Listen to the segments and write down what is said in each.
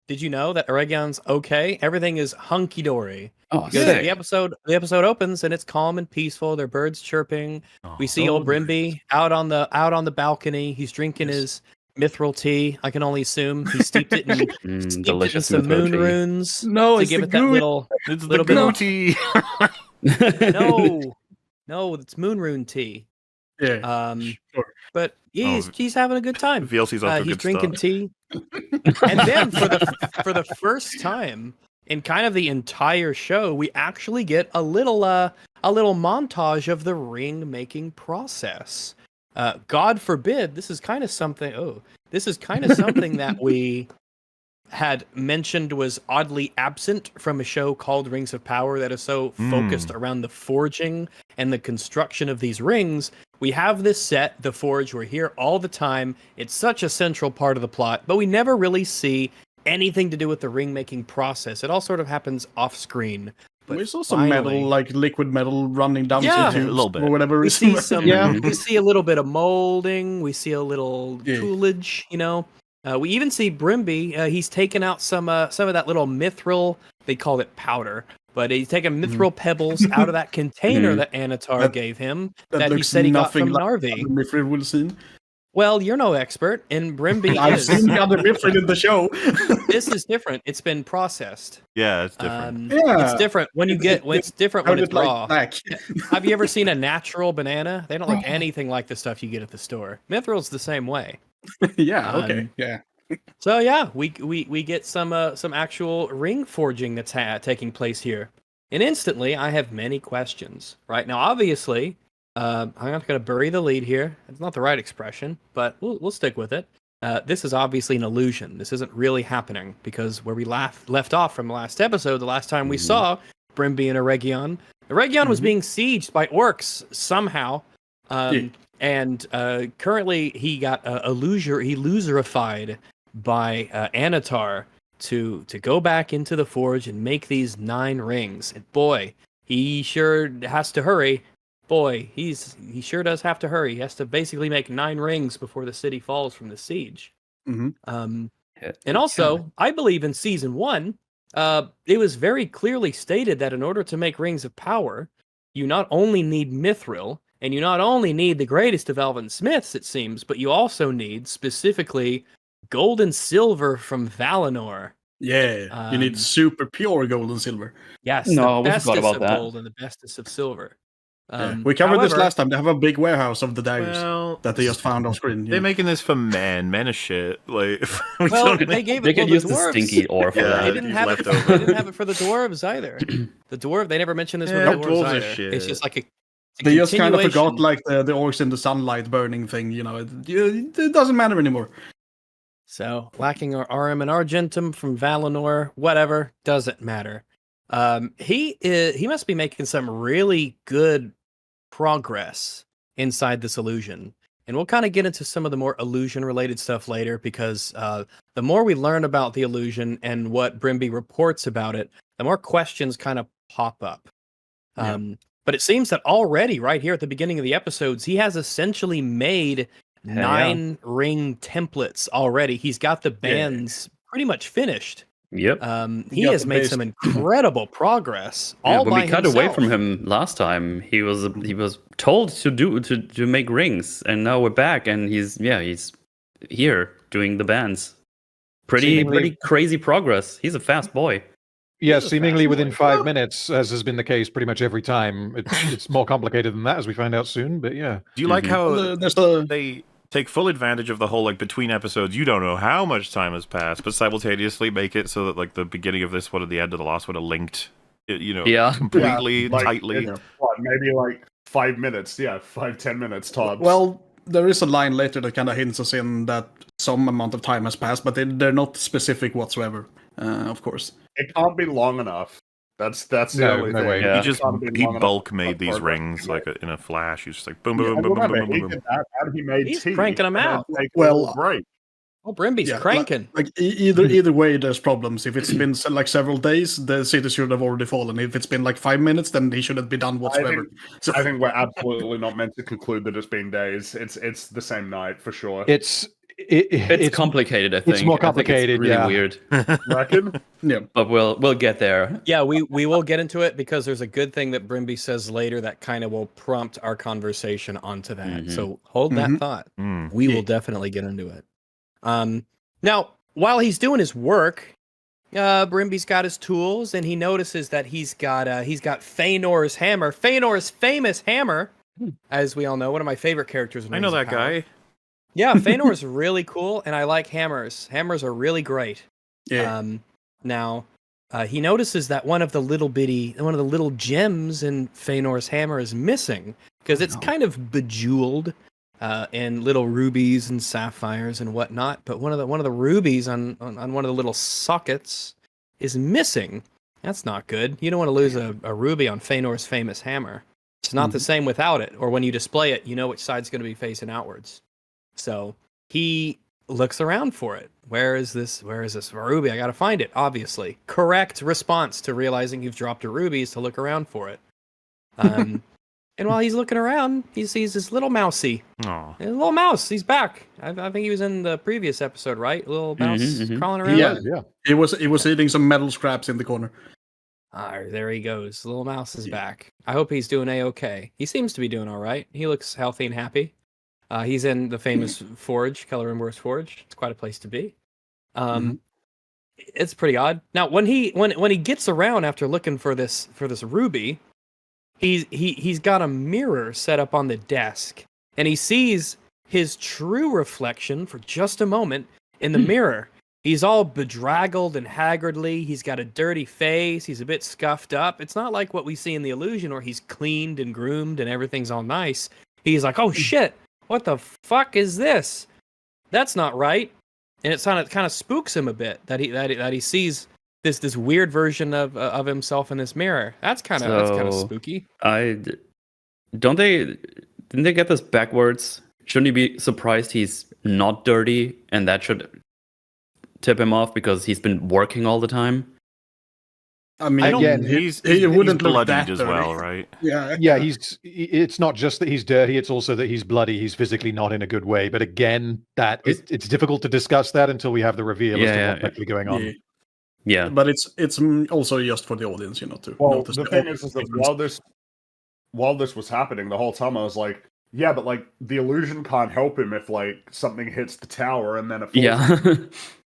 did you know that Eregion's okay? Everything is hunky dory. Oh, Because sick. the episode opens and it's calm and peaceful. There are birds chirping. We see old Brimby out on the balcony. He's drinking his mithril tea. I can only assume he steeped it in delicious some moon tea. runes No, to give it that little. It's little the bit goo of- tea. No, it's moon rune tea. Yeah. Sure. But he's having a good time. VLC's off to a He's good drinking start. tea, and then for the first time in kind of the entire show, we actually get a little montage of the ring making process. God forbid, this is kind of something. This is kind of something that we had mentioned was oddly absent from a show called Rings of Power that is so focused around the forging and the construction of these rings. We have this set, the Forge, we're here all the time. It's such a central part of the plot, but we never really see anything to do with the ring making process. It all sort of happens off screen. We saw some metal, like liquid metal, running down Yeah, into a little bit. or whatever. We see some. Yeah. We see a little bit of molding. We see a little toolage. We even see Brimby. He's taken out some of that little mithril. They call it powder, but he's taken mithril pebbles out of that container that Annatar gave him. That he said he got from Narvi. Mithril we've seen. Well, you're no expert, and Brimby I've is. seen the other Mithril in the show. This is different. It's been processed. Yeah, it's different. It's different when it's different when it's raw. Like Have you ever seen a natural banana? They don't look anything like the stuff you get at the store. Mithril's the same way. Yeah. Okay. Yeah. So yeah, we get some actual ring forging that's taking place here, and instantly I have many questions. Right now, obviously, I'm not going to bury the lead here. It's not the right expression, but we'll stick with it. This is obviously an illusion. This isn't really happening because where we left off from the last episode, the last time we saw Brimby and Eregion was being sieged by orcs somehow. And currently he got illusorified by Annatar to go back into the forge and make these 9 rings. And boy, he sure has to hurry. Boy, he sure does have to hurry. He has to basically make 9 rings before the city falls from the siege. And also, I believe in season 1, it was very clearly stated that in order to make rings of power, you not only need mithril, and you not only need the greatest of elven smiths, it seems, but you also need specifically gold and silver from Valinor. Yeah, you need super pure gold and silver. Yes, No, the we forgot bestest about of that. gold and the bestest of silver. We covered this however- last time. They have a big warehouse of the daggers Well, that they just found on screen. they're making this for men. Men are shit. Like, Well, they gave They it to could the use the dwarves. stinky ore for Yeah, They that. didn't use have it. leftover. They didn't have it for the dwarves either. They never mentioned this Yeah, with the dwarves dwarves are either. shit. It's just like a They just kind of continuation. forgot like the orcs in the sunlight burning thing. It doesn't matter anymore. So, lacking our Arum and Argentum from Valinor, whatever, doesn't matter. He must be making some really good progress inside this illusion. And we'll kind of get into some of the more illusion-related stuff later, because the more we learn about the illusion and what Brimby reports about it, the more questions kind of pop up. But it seems that already, right here at the beginning of the episodes, he has essentially made 9 ring templates already. He's got the bands pretty much finished. Yep. He got has the made base. some incredible progress. Yeah, all when by we cut himself. away from him last time, he was told to make rings, and now we're back, and he's here doing the bands. Pretty crazy progress. He's a fast boy. Yes, seemingly within 5 minutes, as has been the case pretty much every time. It's more complicated than that, as we find out soon. But yeah, do you like how There's they take full advantage of the whole, like, between episodes, you don't know how much time has passed, but simultaneously make it so that, like, the beginning of this one and the end of the last one are linked, completely, tightly. Maybe like 5 minutes. Yeah, 5-10 minutes tops. Well, there is a line later that kind of hints us in that some amount of time has passed, but they're not specific whatsoever. Of course, it can't be long enough. That's the No, only no thing. way. Yeah. He bulk made these rings like in a flash. He's just like boom, boom, Yeah, boom, boom, remember, boom, he boom, did boom. that, and he made He's tea, cranking 'em and then out. take a Well, little break. Oh, Brimby's Yeah, cranking. Either way, there's problems. If it's been like several days, the city should have already fallen. If it's been like 5 minutes, then he shouldn't be done whatsoever. I think we're absolutely not meant to conclude that it's been days. It's the same night for sure. it's It's complicated, I think. It's more complicated, I think it's really weird. Reckon? Yeah. But we'll get there. Yeah, we will get into it because there's a good thing that Brimby says later that kind of will prompt our conversation onto that. So hold that thought. We will definitely get into it. Now, while he's doing his work, Brimby's got his tools, and he notices that he's got Feanor's hammer, Feanor's famous hammer, as we all know, one of my favorite characters. I know that guy. Yeah, Feanor's really cool, and I like hammers. Hammers are really great. Yeah. Now, he notices that one of the little gems in Feanor's hammer is missing because it's kind of bejeweled in little rubies and sapphires and whatnot. But one of the rubies on one of the little sockets is missing. That's not good. You don't want to lose a ruby on Feanor's famous hammer. It's not the same without it. Or when you display it, you know which side's going to be facing outwards. So he looks around for it. Where is this ruby? I gotta find it, obviously. Correct response to realizing you've dropped a ruby is to look around for it. And while he's looking around, he sees this little mousey. Aww. A little mouse. He's back. I think he was in the previous episode, right? A little mouse crawling around. Yeah. He was eating some metal scraps in the corner. There he goes. The little mouse is back. I hope he's doing a-okay. He seems to be doing all right. He looks healthy and happy. He's in the famous forge, Celebrimbor's forge. It's quite a place to be. It's pretty odd. Now, when he gets around after looking for this ruby, he's got a mirror set up on the desk, and he sees his true reflection for just a moment in the mirror. He's all bedraggled and haggardly. He's got a dirty face. He's a bit scuffed up. It's not like what we see in the illusion where he's cleaned and groomed and everything's all nice. He's like, oh shit. What the fuck is this? That's not right. And it kind of spooks him a bit that he sees this weird version of himself in this mirror. That's kind of spooky. Didn't they get this backwards? Shouldn't he be surprised he's not dirty, and that should tip him off because he's been working all the time? I mean, again, he he's wouldn't look bloodied that as dirty. well, right? Yeah, it's not just that he's dirty, it's also that he's bloody. He's physically not in a good way. But again, it's difficult to discuss that until we have the reveal as to what's actually going on. Yeah. But it's also just for the audience, to notice. The thing is that while this was happening, the whole time I was like, yeah, but like the illusion can't help him if like something hits the tower and then it falls. Yeah.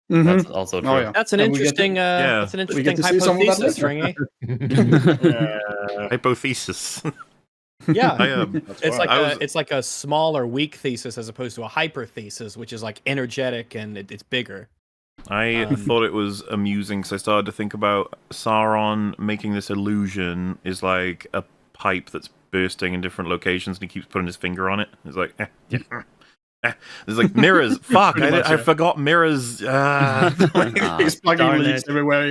That's also true. Oh, yeah. That's an interesting hypothesis, Stringy. Hypothesis. Yeah, it's like a small or weak thesis as opposed to a hyperthesis, which is like energetic and it's bigger. I thought it was amusing because I started to think about Sauron making this illusion is like a pipe that's bursting in different locations, and he keeps putting his finger on it. It's like, there's like mirrors. Fuck, I forgot mirrors. He's plugging leads everywhere.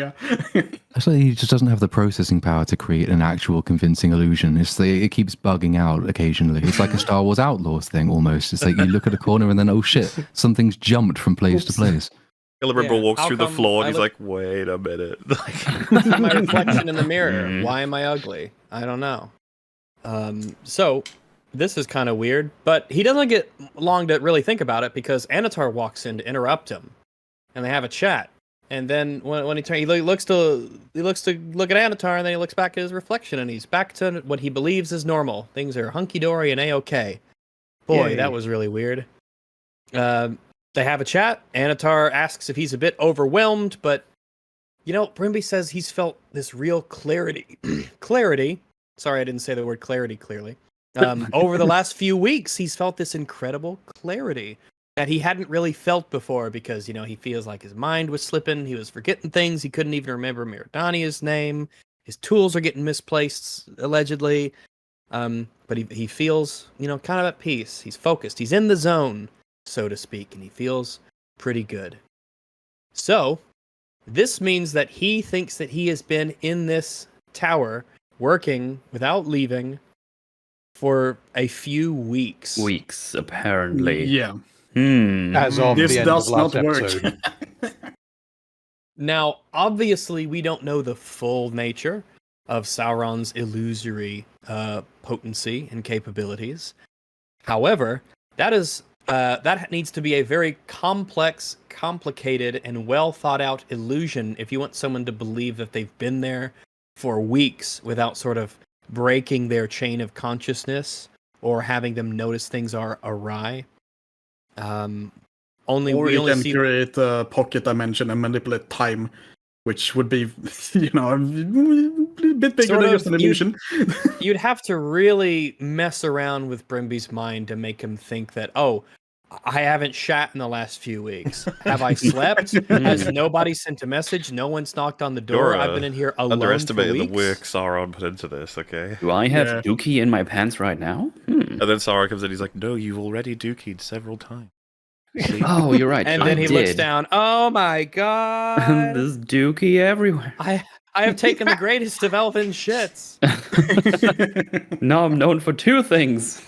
Yeah. Actually, he just doesn't have the processing power to create an actual convincing illusion. It keeps bugging out occasionally. It's like a Star Wars Outlaws thing almost. It's like you look at a corner and then, oh shit, something's jumped from place to place. Celebrimbor walks through the floor and he's like, wait a minute. My reflection in the mirror. Why am I ugly? I don't know. So this is kind of weird, but he doesn't get long to really think about it because Annatar walks in to interrupt him, and they have a chat. And then when he looks to look at Annatar, and then he looks back at his reflection, and he's back to what he believes is normal. Things are hunky dory and a-okay. Boy, Yay. That was really weird. They have a chat. Annatar asks if he's a bit overwhelmed, but Brimby says he's felt this real clarity. Clarity. Sorry, I didn't say the word clarity clearly. Over the last few weeks, he's felt this incredible clarity that he hadn't really felt before because, he feels like his mind was slipping. He was forgetting things. He couldn't even remember Miradania's name. His tools are getting misplaced, allegedly. But he feels, kind of at peace. He's focused. He's in the zone, so to speak, and he feels pretty good. So, this means that he thinks that he has been in this tower working without leaving for a few weeks. Weeks, apparently. Yeah. As of this the end does of last not work. episode. Now, obviously, we don't know the full nature of Sauron's illusory potency and capabilities. However, that is that needs to be a very complex, complicated, and well thought out illusion if you want someone to believe that they've been there for weeks without sort of breaking their chain of consciousness or having them notice things are awry. Or we you only can see create a pocket dimension and manipulate time, which would be, a bit bigger Sort than of, just an illusion. you'd have to really mess around with Brimby's mind to make him think that, oh, I haven't shat in the last few weeks. Have I slept? Has nobody sent a message? No one's knocked on the door. I've been in here alone for Underestimated weeks. the work Sauron put into this, okay? Do I have Yeah. Dookie in my pants right now? And then Sauron comes in, he's like, no, you've already dookied several times. Oh, you're right. And then he looks down. Oh my god! There's Dookie everywhere. I have taken the greatest of elven shits. Now I'm known for two things.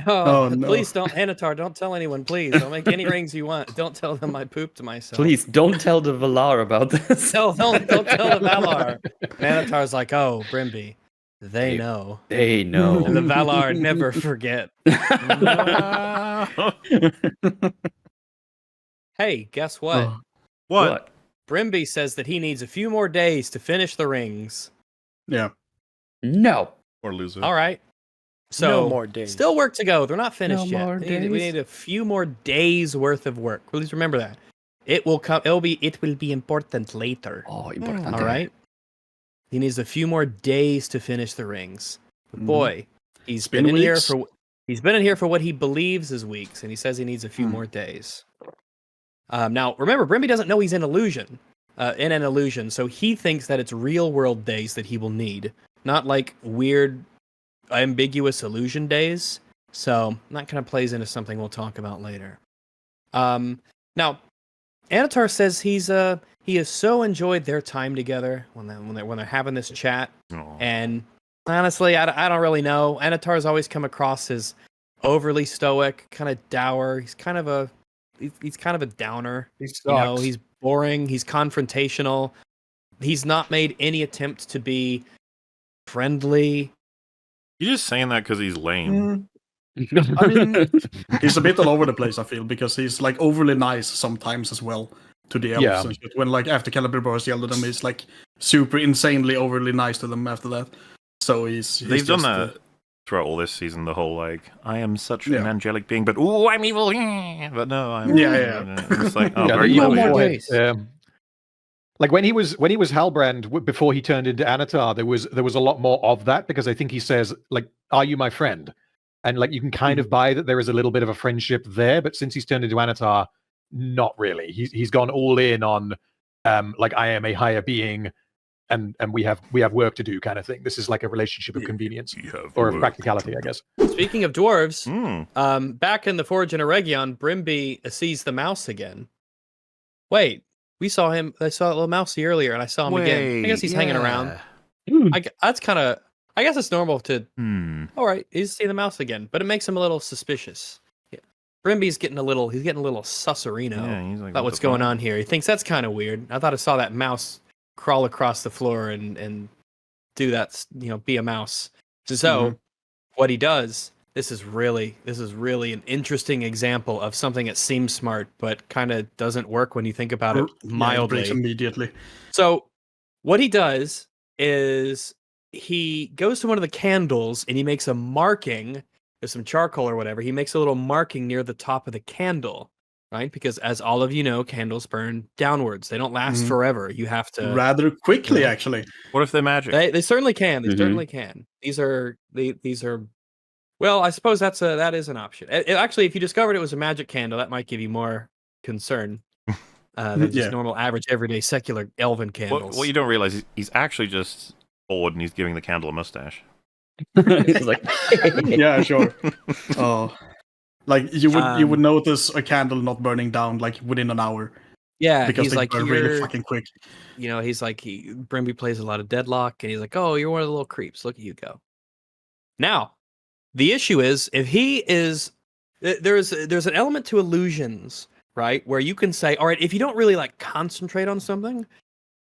Oh, no. please don't, Annatar. Don't tell anyone, please. Don't make any rings you want. Don't tell them I pooped myself. Please don't tell the Valar about this. Don't tell the Valar. Annatar's like, oh, Brimby, they know. They know. And the Valar never forget. Hey, guess what? Oh. What? Brimby says that he needs a few more days to finish the rings. Yeah. No. Or loser. All right. So No more days. Still work to go. They're not finished No yet. more We days. need a few more days worth of work. Please remember that. It will come. It will be important later. Oh, important. All right. He needs a few more days to finish the rings. But boy, he's been in here for what he believes is weeks, and he says he needs a few more days. Now, remember, Brimby doesn't know he's in an illusion, so he thinks that it's real world days that he will need, not like weird, ambiguous illusion days. So that kind of plays into something we'll talk about later. Now, Annatar says he has so enjoyed their time together when they're having this chat, and honestly, I don't really know. Annatar's always come across as overly stoic, kind of dour. He's kind of a downer. He sucks. You know, he's boring. He's confrontational. He's not made any attempt to be friendly. You're just saying that because he's lame. I mean, he's a bit all over the place, I feel, because he's like overly nice sometimes as well to the elves. Yeah. And shit. When like after Celebrimbor has yelled at them, he's like super insanely overly nice to them after that. So he's They've done just, that throughout all this season. The whole like, I am such Yeah. an angelic being, but ooh, I'm evil. But no, I'm. Yeah. It's like, oh, Yeah, very even clever. before- days. Like when he was Halbrand before he turned into Annatar, there was a lot more of that, because I think he says like, "Are you my friend?" And like you can kind of buy that there is a little bit of a friendship there, but since he's turned into Annatar, not really. He's gone all in on like I am a higher being, and we have work to do kind of thing. This is like a relationship of convenience or of practicality, I guess. Speaking of dwarves, Hmm. back in the Forge in Eregion, Brimby sees the mouse again. Wait, I saw that little mousey earlier, and I saw him again. I guess he's hanging around. That's kind of. I guess it's normal to. All right, he's seeing the mouse again, but it makes him a little suspicious. Yeah. Brimby's getting a little. He's getting a little susserino Yeah, he's like, about what what's the going fuck? on here. He thinks that's kind of weird. I thought I saw that mouse crawl across the floor and do that. Be a mouse. So what he does. This is really an interesting example of something that seems smart, but kind of doesn't work when you think about it mildly. breaks immediately. So what he does is he goes to one of the candles and he makes a marking. There's some charcoal or whatever. He makes a little marking near the top of the candle, right? Because as all of you know, candles burn downwards. They don't last forever. You have to Rather quickly, actually. What if they're magic? They certainly can. They certainly can. These are. Well, I suppose that is an option. Actually, if you discovered it was a magic candle, that might give you more concern than just normal, average, everyday, secular elven candles. What you don't realize is he's actually just bored and he's giving the candle a mustache. He's like, Yeah, sure. Oh, like you would notice a candle not burning down like within an hour. Yeah, because he's they like, burn really fucking quick. He's like, Brimby plays a lot of Deadlock, and he's like, oh, you're one of the little creeps. Look at you go. Now, the issue is, if he is, there's an element to illusions, right? Where you can say, all right, if you don't really like concentrate on something,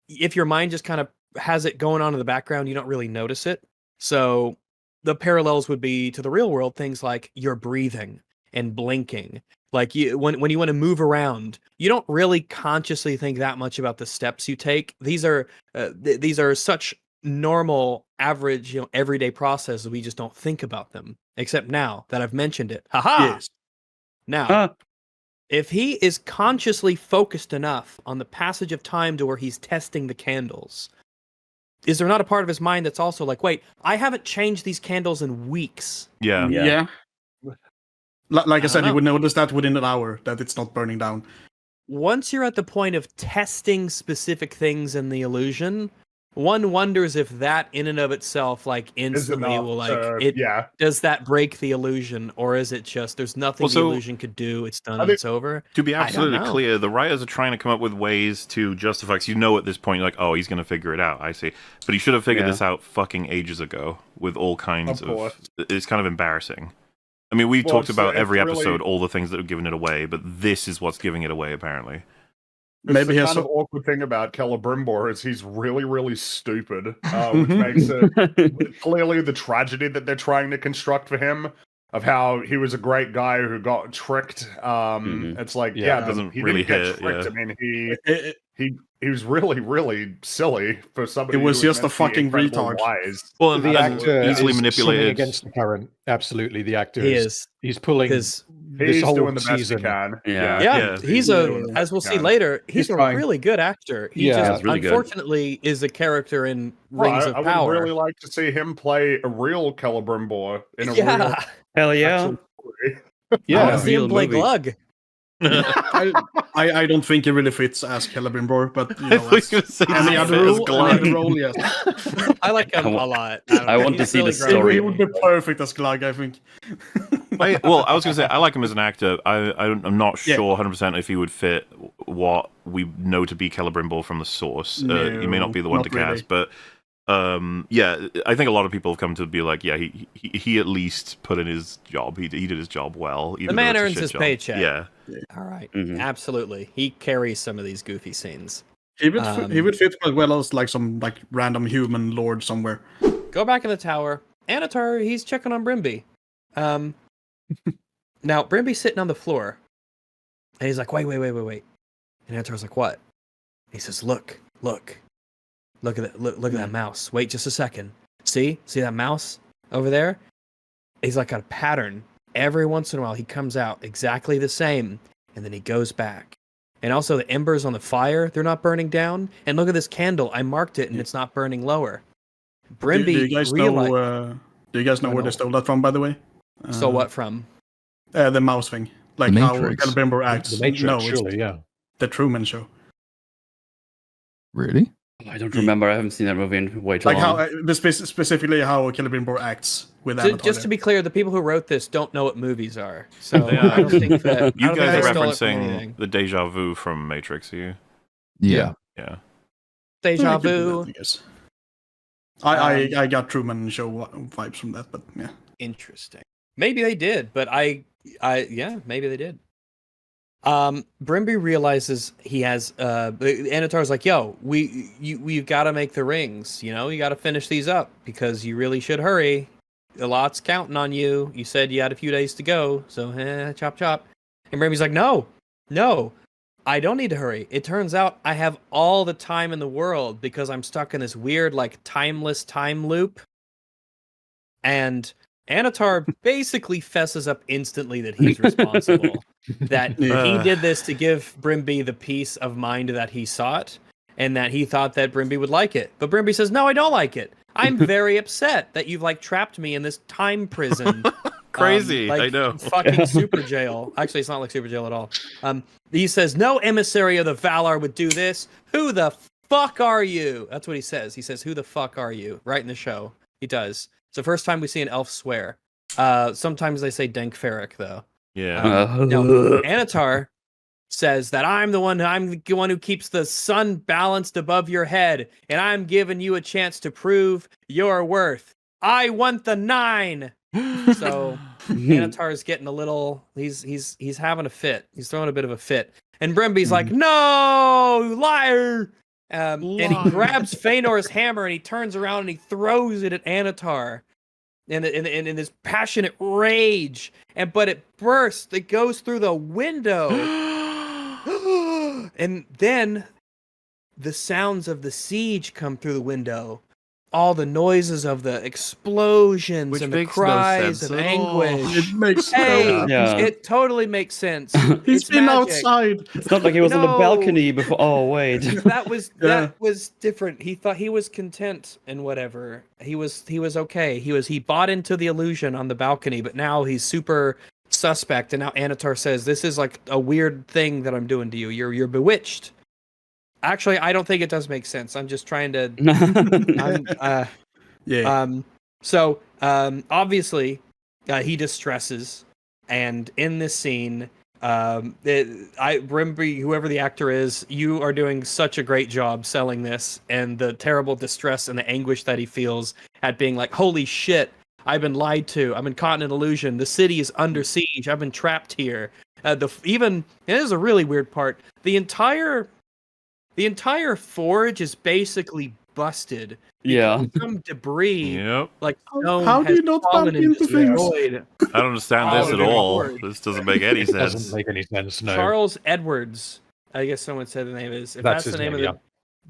if your mind just kind of has it going on in the background, you don't really notice it. So the parallels would be to the real world, things like your breathing and blinking. Like when you want to move around, you don't really consciously think that much about the steps you take. These are such normal, average, everyday processes. We just don't think about them. Except now that I've mentioned it. Haha. Yes. Now, if he is consciously focused enough on the passage of time to where he's testing the candles, is there not a part of his mind that's also like, wait, I haven't changed these candles in weeks? Yeah. Yeah. Like I said, know. you would notice that within an hour that it's not burning down. Once you're at the point of testing specific things in the illusion, one wonders if that in and of itself, like, instantly enough will, like, to- does that break the illusion, or is it just there's nothing the illusion could do, it's done, and it's over? To be absolutely know. clear, the writers are trying to come up with ways to justify, because at this point, you're like, oh, he's going to figure it out, I see. But he should have figured this out fucking ages ago, with all kinds of... It's kind of embarrassing. I mean, we've talked about every episode, all the things that have given it away, but this is what's giving it away, apparently. Maybe the kind of awkward thing about Celebrimbor is he's really, really stupid, which makes it clearly the tragedy that they're trying to construct for him of how he was a great guy who got tricked. It's like, he doesn't really didn't hit. get tricked. I mean, he was really, really silly for somebody. It was who just a fucking retard. Wise. Well, The actor easily is manipulated swimming against the current. Absolutely, the actor is. He's pulling Because this He's whole doing the best season. he can. yeah, he's as we'll see later, he's a fine. really good actor. He Yeah, just really good. unfortunately is a character in Rings of I Power. would really like to see him play a real Celebrimbor in a real Hell yeah. actual story. I Yeah, want to see him real play movie. Glug. I don't think he really fits as Celebrimbor, but I was gonna say any other role, yes. I like him a lot. I want to He's see the really great. story. He would be perfect as Glug, I think. I was going to say, I like him as an actor. I'm not sure 100% if he would fit what we know to be Celebrimbor from the source. He may not be the one not to cast, but I think a lot of people have come to be like, he at least put in his job. He did his job well. The man earns his paycheck. Yeah. All right. Mhm. Absolutely. He carries some of these goofy scenes. He would fit quite well as like some like random human lord somewhere. Go back in the tower. Annatar, he's checking on Brimby. Now, Brimby's sitting on the floor. And he's like, wait. And Annatar's like, what? He says, look at that, look at that mouse. Wait just a second. See that mouse over there? He's like got a pattern. Every once in a while, he comes out exactly the same, and then he goes back. And also, the embers on the fire, they're not burning down. And look at this candle. I marked it, and it's not burning lower. Brimby Do you guys know where they stole that from, by the way? So what from? The mouse thing. Like The how Matrix. Celebrimbor acts. The Matrix, no, surely, yeah. the Truman Show. Really? I don't remember. I haven't seen that movie in way too Like long. how specifically how Celebrimbor acts with Annatar. Just to be clear, the people who wrote this don't know what movies are. So They I don't are. think that I You don't think guys they are stole it from referencing anything. the deja vu from Matrix, are you? Yeah. Yeah. Deja I could do vu. that, I guess. I got Truman Show vibes from that, but yeah. Interesting. Maybe they did, but yeah, maybe they did. Brimby realizes he has Annatar's like, yo, we've got to make the rings, you got to finish these up because you really should hurry. A lot's counting on you. You said you had a few days to go, so chop chop. And Brimby's like, no, I don't need to hurry. It turns out I have all the time in the world because I'm stuck in this weird, like, timeless time loop. And Annatar basically fesses up instantly that he's responsible. That he did this to give Brimby the peace of mind that he sought, and that he thought that Brimby would like it. But Brimby says, no, I don't like it. I'm very upset that you've, like, trapped me in this time prison. Crazy, like, I know. Fucking super jail. Actually, it's not like super jail at all. He says, no emissary of the Valar would do this. Who the fuck are you? That's what he says. He says, who the fuck are you? Right in the show. He does. It's the first time we see an elf swear. Sometimes they say Denk Ferric, though. Yeah. No, Annatar says that I'm the one who keeps the sun balanced above your head, and I'm giving you a chance to prove your worth. I want the 9. So Annatar's getting a little. He's having a fit. He's throwing a bit of a fit, and Brimby's like, "No, liar!" And he grabs Feanor's hammer and he turns around and he throws it at Annatar. in this passionate rage, but it bursts. It goes through the window, and then the sounds of the siege come through the window. All the noises of the explosions Which and the makes no cries sense of at all. anguish. It makes Hey, Yeah. it totally makes sense. He's It's been magic. outside. It's not like he was on the No. balcony before. Oh wait. That was Yeah. that was different. He thought he was content and whatever. He was okay. He bought into the illusion on the balcony, but now he's super suspect. And now Annatar says, "This is like a weird thing that I'm doing to you. You're bewitched." Actually, I don't think it does make sense. I'm just trying to. So obviously, he distresses, and in this scene, Brimby, whoever the actor is, you are doing such a great job selling this, and the terrible distress and the anguish that he feels at being like, "Holy shit! I've been lied to. I've been caught in an illusion. The city is under siege. I've been trapped here." And this is a really weird part. The entire forge is basically busted. Yeah. Some debris, Yep. like stone, How do has you not fallen bump and into things? destroyed. I don't understand this Oh, at no. all. This doesn't make any It sense. doesn't make any sense. No. Charles Edwards, I guess someone said the name is. If That's that's the his name name, of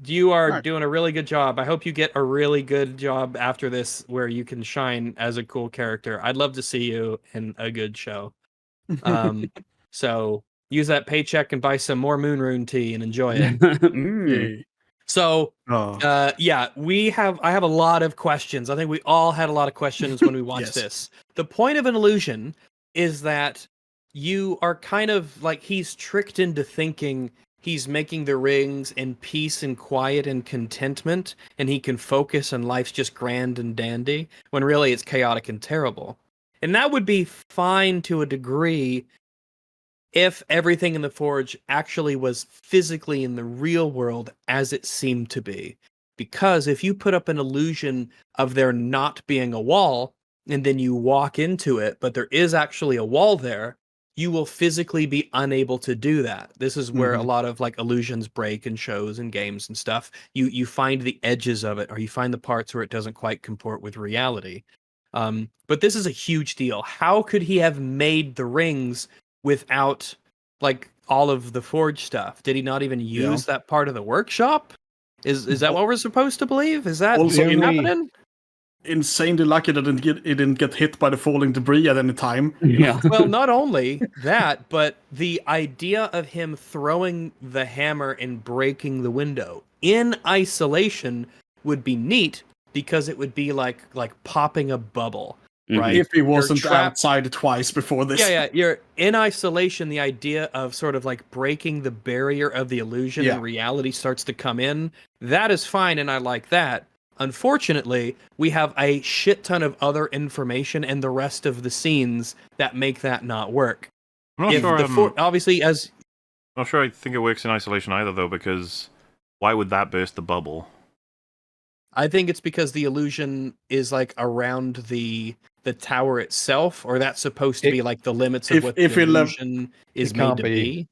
the, you are Right. doing a really good job. I hope you get a really good job after this, where you can shine as a cool character. I'd love to see you in a good show. So use that paycheck and buy some more Moon Rune tea and enjoy it. Mm. So Oh. yeah, I have a lot of questions. I think we all had a lot of questions when we watched Yes. this. The point of an illusion is that you are kind of like, he's tricked into thinking he's making the rings in peace and quiet and contentment, and he can focus and life's just grand and dandy, when really it's chaotic and terrible. And that would be fine to a degree if everything in the forge actually was physically in the real world as it seemed to be. Because if you put up an illusion of there not being a wall, and then you walk into it, but there is actually a wall there, you will physically be unable to do that. This is where a lot of like illusions break in shows and games and stuff. You find the edges of it, or you find the parts where it doesn't quite comport with reality. But this is a huge deal. How could he have made the rings without like all of the forge stuff? Did he not even use that part of the workshop? Is that what we're supposed to believe? Is that Also, happening? Insanely lucky that it didn't get hit by the falling debris at any time. Yeah. Well, not only that, but the idea of him throwing the hammer and breaking the window in isolation would be neat, because it would be like popping a bubble, right? If he wasn't trapped- outside twice before this. Yeah, you're in isolation. The idea of sort of like breaking the barrier of the illusion and reality starts to come in. That is fine, and I like that. Unfortunately, we have a shit ton of other information and the rest of the scenes that make that not work. I'm not sure. Obviously, as Not sure I think it works in isolation either, though, because why would that burst the bubble? I think it's because the illusion is like around the tower itself, or that's supposed to be like the limits of what the illusion is made to be.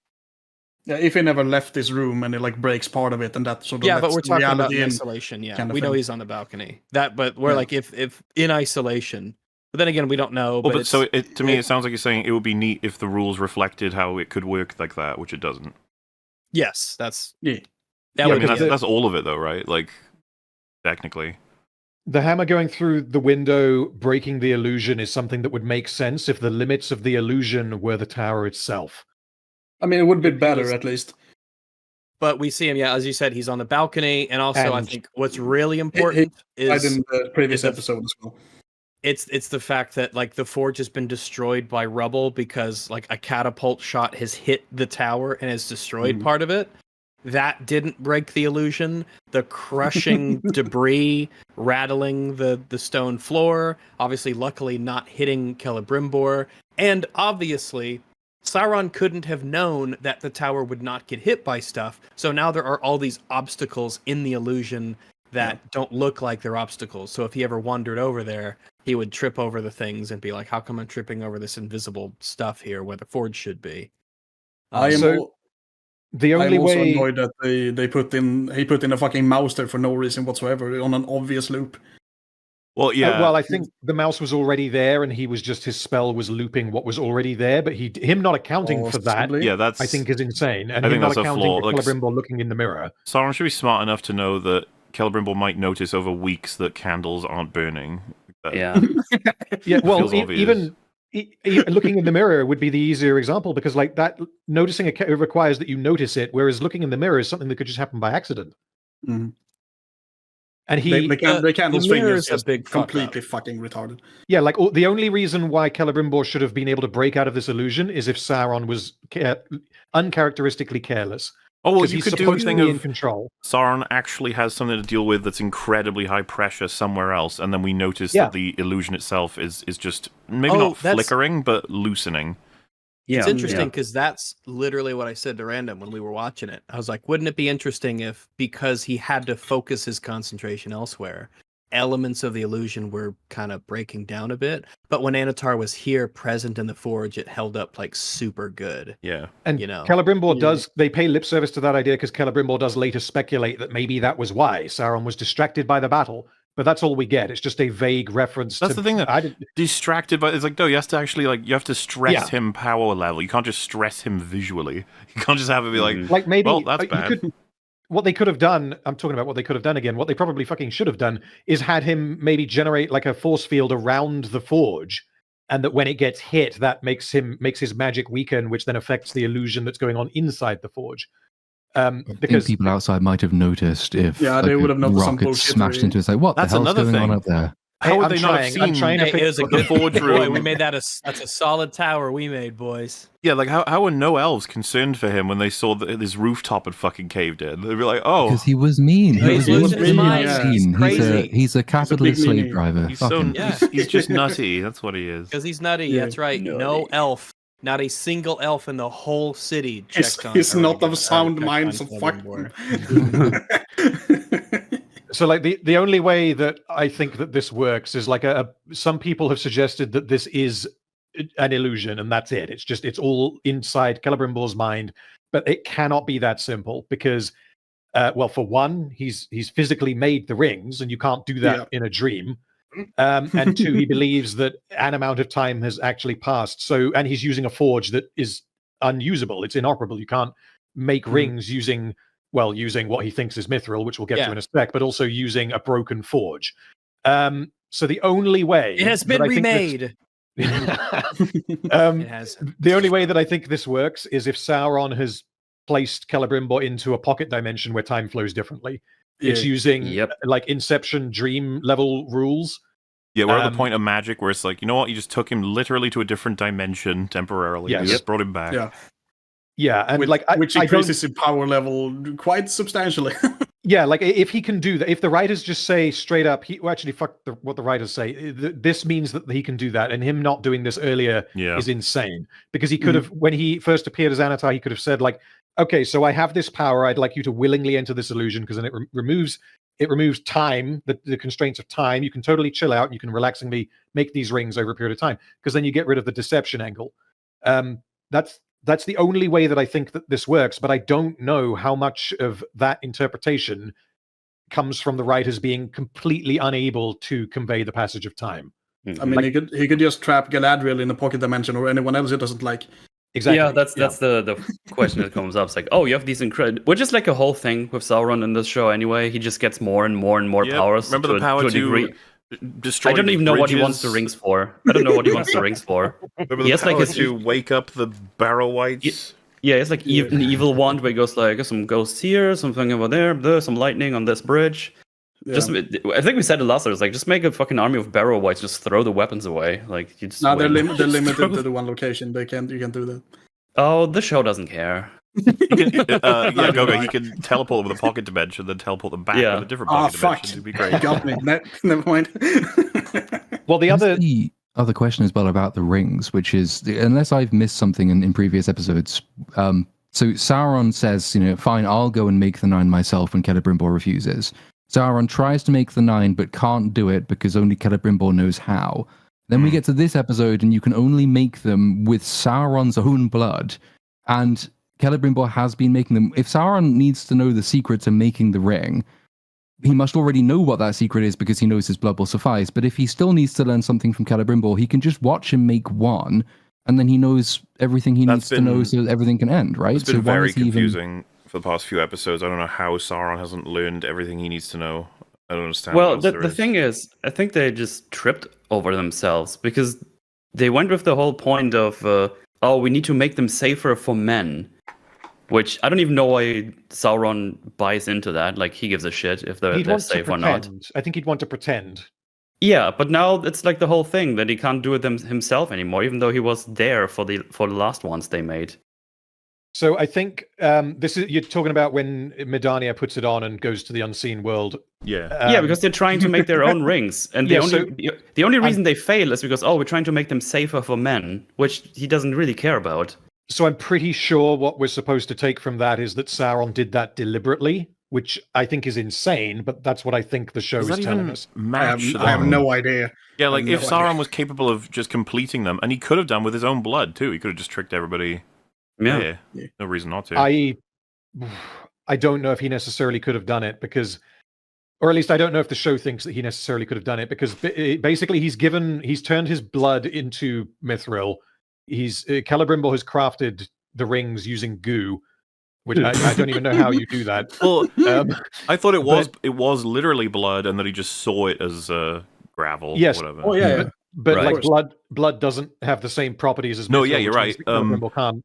Yeah, if he never left this room and it like breaks part of it, and that sort of But we're talking about reality in isolation. Yeah, kind of we know thing. he's on the balcony. But we're like if in isolation. But then again, we don't know. Well, but so to me, it sounds like you're saying it would be neat if the rules reflected how it could work like that, which it doesn't. Yes, that's Yeah. That I would mean, be that's all of it, though, right? Like, technically. The hammer going through the window, breaking the illusion, is something that would make sense if the limits of the illusion were the tower itself. I mean, it would be better at least. But we see him, as you said, he's on the balcony, and also I And think what's really important is in the previous is episode as well. it's the fact that like the forge has been destroyed by rubble because like a catapult shot has hit the tower and has destroyed part of it. That didn't break the illusion. The crushing debris rattling the stone floor, obviously luckily not hitting Celebrimbor, and obviously Sauron couldn't have known that the tower would not get hit by stuff. So now there are all these obstacles in the illusion that don't look like they're obstacles. So if he ever wandered over there, he would trip over the things and be like, how come I'm tripping over this invisible stuff here where the forge should be? The only I'm also way annoyed that he put in a fucking mouse there for no reason whatsoever on an obvious loop. Well, yeah. Well, I think the mouse was already there, and his spell was looping what was already there. But him not accounting for that, Possibly. Yeah, that's. I think, is insane. And I him think not that's a accounting flaw. for Like, Celebrimbor looking in the mirror. Sauron should be smart enough to know that Celebrimbor might notice over weeks that candles aren't burning. Yeah. Yeah, well, feels obvious. even looking in the mirror would be the easier example, because like that, noticing it requires that you notice it, whereas looking in the mirror is something that could just happen by accident. Mhm. And he, the candle's the thing mirror is is a just big fuck completely fucking retarded. yeah, like the only reason why Celebrimbor should have been able to break out of this illusion is if Sauron was uncharacteristically careless. Oh, well, 'Cause you he's could do a supposed to thing be in of control. Sauron actually has something to deal with that's incredibly high pressure somewhere else, and then we notice Yeah. that the illusion itself is just maybe Oh, not that's- flickering, but loosening. Yeah. It's interesting because that's literally what I said to Random when we were watching it. I was like, wouldn't it be interesting if, because he had to focus his concentration elsewhere, elements of the illusion were kind of breaking down a bit, but when Annatar was here present in the forge, it held up like super good. Yeah. And You know. Celebrimbor does, they pay lip service to that idea because Celebrimbor does later speculate that maybe that was why Sauron was distracted by the battle. But that's all we get. It's just a vague reference. That's to, the thing that I didn't, distracted by it's like no, you have to actually you have to stress Yeah. him power level. You can't just stress him visually. You can't just have it be like, like maybe well, that's you bad. could, what they could have done. I'm talking about what they could have done again. What they probably fucking should have done is had him maybe generate like a force field around the forge, and that when it gets hit, that makes his magic weaken, which then affects the illusion that's going on inside the forge. I think Because people outside might have noticed if they would have noticed some rocket bullshit smashed really. into it. It's like, what That's the hell's another going on thing. up there? How would I'm they not have trying. I'm seen trying to Hey, it was a the good forge boy. room? We made that's a solid tower we made, boys. Yeah, like how were no elves concerned for him when they saw that his rooftop had fucking caved in? They'd be like, oh, Because he was mean. Yeah, he's He was losing his mean. mind. Yeah. He's crazy. He's a capitalist big slave meanie. driver. he's Fuck so him. Yeah. he's just nutty. That's what he is. Because he's nutty. Yeah. That's right. No Nutty. elf. Not a single elf in the whole city checked on. He's not Eregion, of sound checked mind, on so Celebrimbor. fuck. So, like the only way that I think that this works is like some people have suggested that this is an illusion and that's it. It's all inside Celebrimbor's mind, but it cannot be that simple because, well, for one, he's physically made the rings, and you can't do that in a dream. And two, he believes that an amount of time has actually passed. So, and he's using a forge that is unusable. It's inoperable. You can't make rings using what he thinks is mithril, which we'll get to in a sec, but also using a broken forge. So the only way It has been that I think remade. It has. the only way that I think this works is if Sauron has placed Celebrimbor into a pocket dimension where time flows differently. It's using like Inception dream level rules. Yeah, we're at the point of magic where it's like, you know what? You just took him literally to a different dimension temporarily. Yes. You just brought him back. Yeah, and which increases his power level quite substantially. Yeah, like if he can do that, if the writers just say straight up, what the writers say, this means that he can do that, and him not doing this earlier is insane. Because he could have, when he first appeared as Annatar, he could have said like, okay, so I have this power, I'd like you to willingly enter this illusion, because then it removes time, the constraints of time. You can totally chill out, you can relaxingly make these rings over a period of time, because then you get rid of the deception angle. That's the only way that I think that this works, but I don't know how much of that interpretation comes from the writers being completely unable to convey the passage of time. I mean, he could just trap Galadriel in a pocket dimension, or anyone else he doesn't like. Exactly. Yeah, that's the question that comes up. It's like, oh, you have these incredible, which is like a whole thing with Sauron in this show anyway. He just gets more and more and more powers. Remember the power to a degree. Destroy I don't even know what he wants the rings for. I don't know what he wants the rings for. Remember the power to wake up the barrel whites? Yeah, it's like an evil wand where he goes like, some ghosts here, something over there, there's some lightning on this bridge. Yeah. I think we said it last time. It's like, just make a fucking army of barrel whites, just throw the weapons away. Like, you just they're limited to the one location. You can't do that. Oh, the show doesn't care. He can teleport with a pocket dimension, then teleport them back with a different pocket dimension. It'd be great. Got me. Never mind. Well, the other question as well about the rings, which is, unless I've missed something in previous episodes, so Sauron says, fine, I'll go and make the 9 myself, and Celebrimbor refuses. Sauron tries to make the 9, but can't do it because only Celebrimbor knows how. Then we get to this episode, and you can only make them with Sauron's own blood. And Celebrimbor has been making them. If Sauron needs to know the secret to making the ring, he must already know what that secret is because he knows his blood will suffice. But if he still needs to learn something from Celebrimbor, he can just watch him make one, and then he knows everything he needs to know, so everything can end, right? It's been so very confusing for the past few episodes. I don't know how Sauron hasn't learned everything he needs to know. I don't understand. Well, the thing is, I think they just tripped over themselves because they went with the whole point of, we need to make them safer for men. Which I don't even know why Sauron buys into that. Like, he gives a shit if they're safe or not. I think he'd want to pretend. Yeah, but now it's like the whole thing that he can't do it himself anymore, even though he was there for the last ones they made. So I think you're talking about when Midania puts it on and goes to the unseen world. Yeah. Yeah, because they're trying to make their own rings, and the only reason they fail is because we're trying to make them safer for men, which he doesn't really care about. So I'm pretty sure what we're supposed to take from that is that Sauron did that deliberately, which I think is insane, but that's what I think the show is telling us. I have no idea. Yeah, like if Sauron was capable of just completing them, and he could have done with his own blood too, he could have just tricked everybody. Yeah. No reason not to. I don't know if he necessarily could have done it because, or at least I don't know if the show thinks that he necessarily could have done it because basically he's turned his blood into mithril. Celebrimbor has crafted the rings using goo, which I don't even know how you do that. Well, I thought it was literally blood, and that he just saw it as gravel. Yes. Or whatever. Oh yeah. But Right. like blood doesn't have the same properties as No, mithril, yeah, you're which right. means that Celebrimbor can't.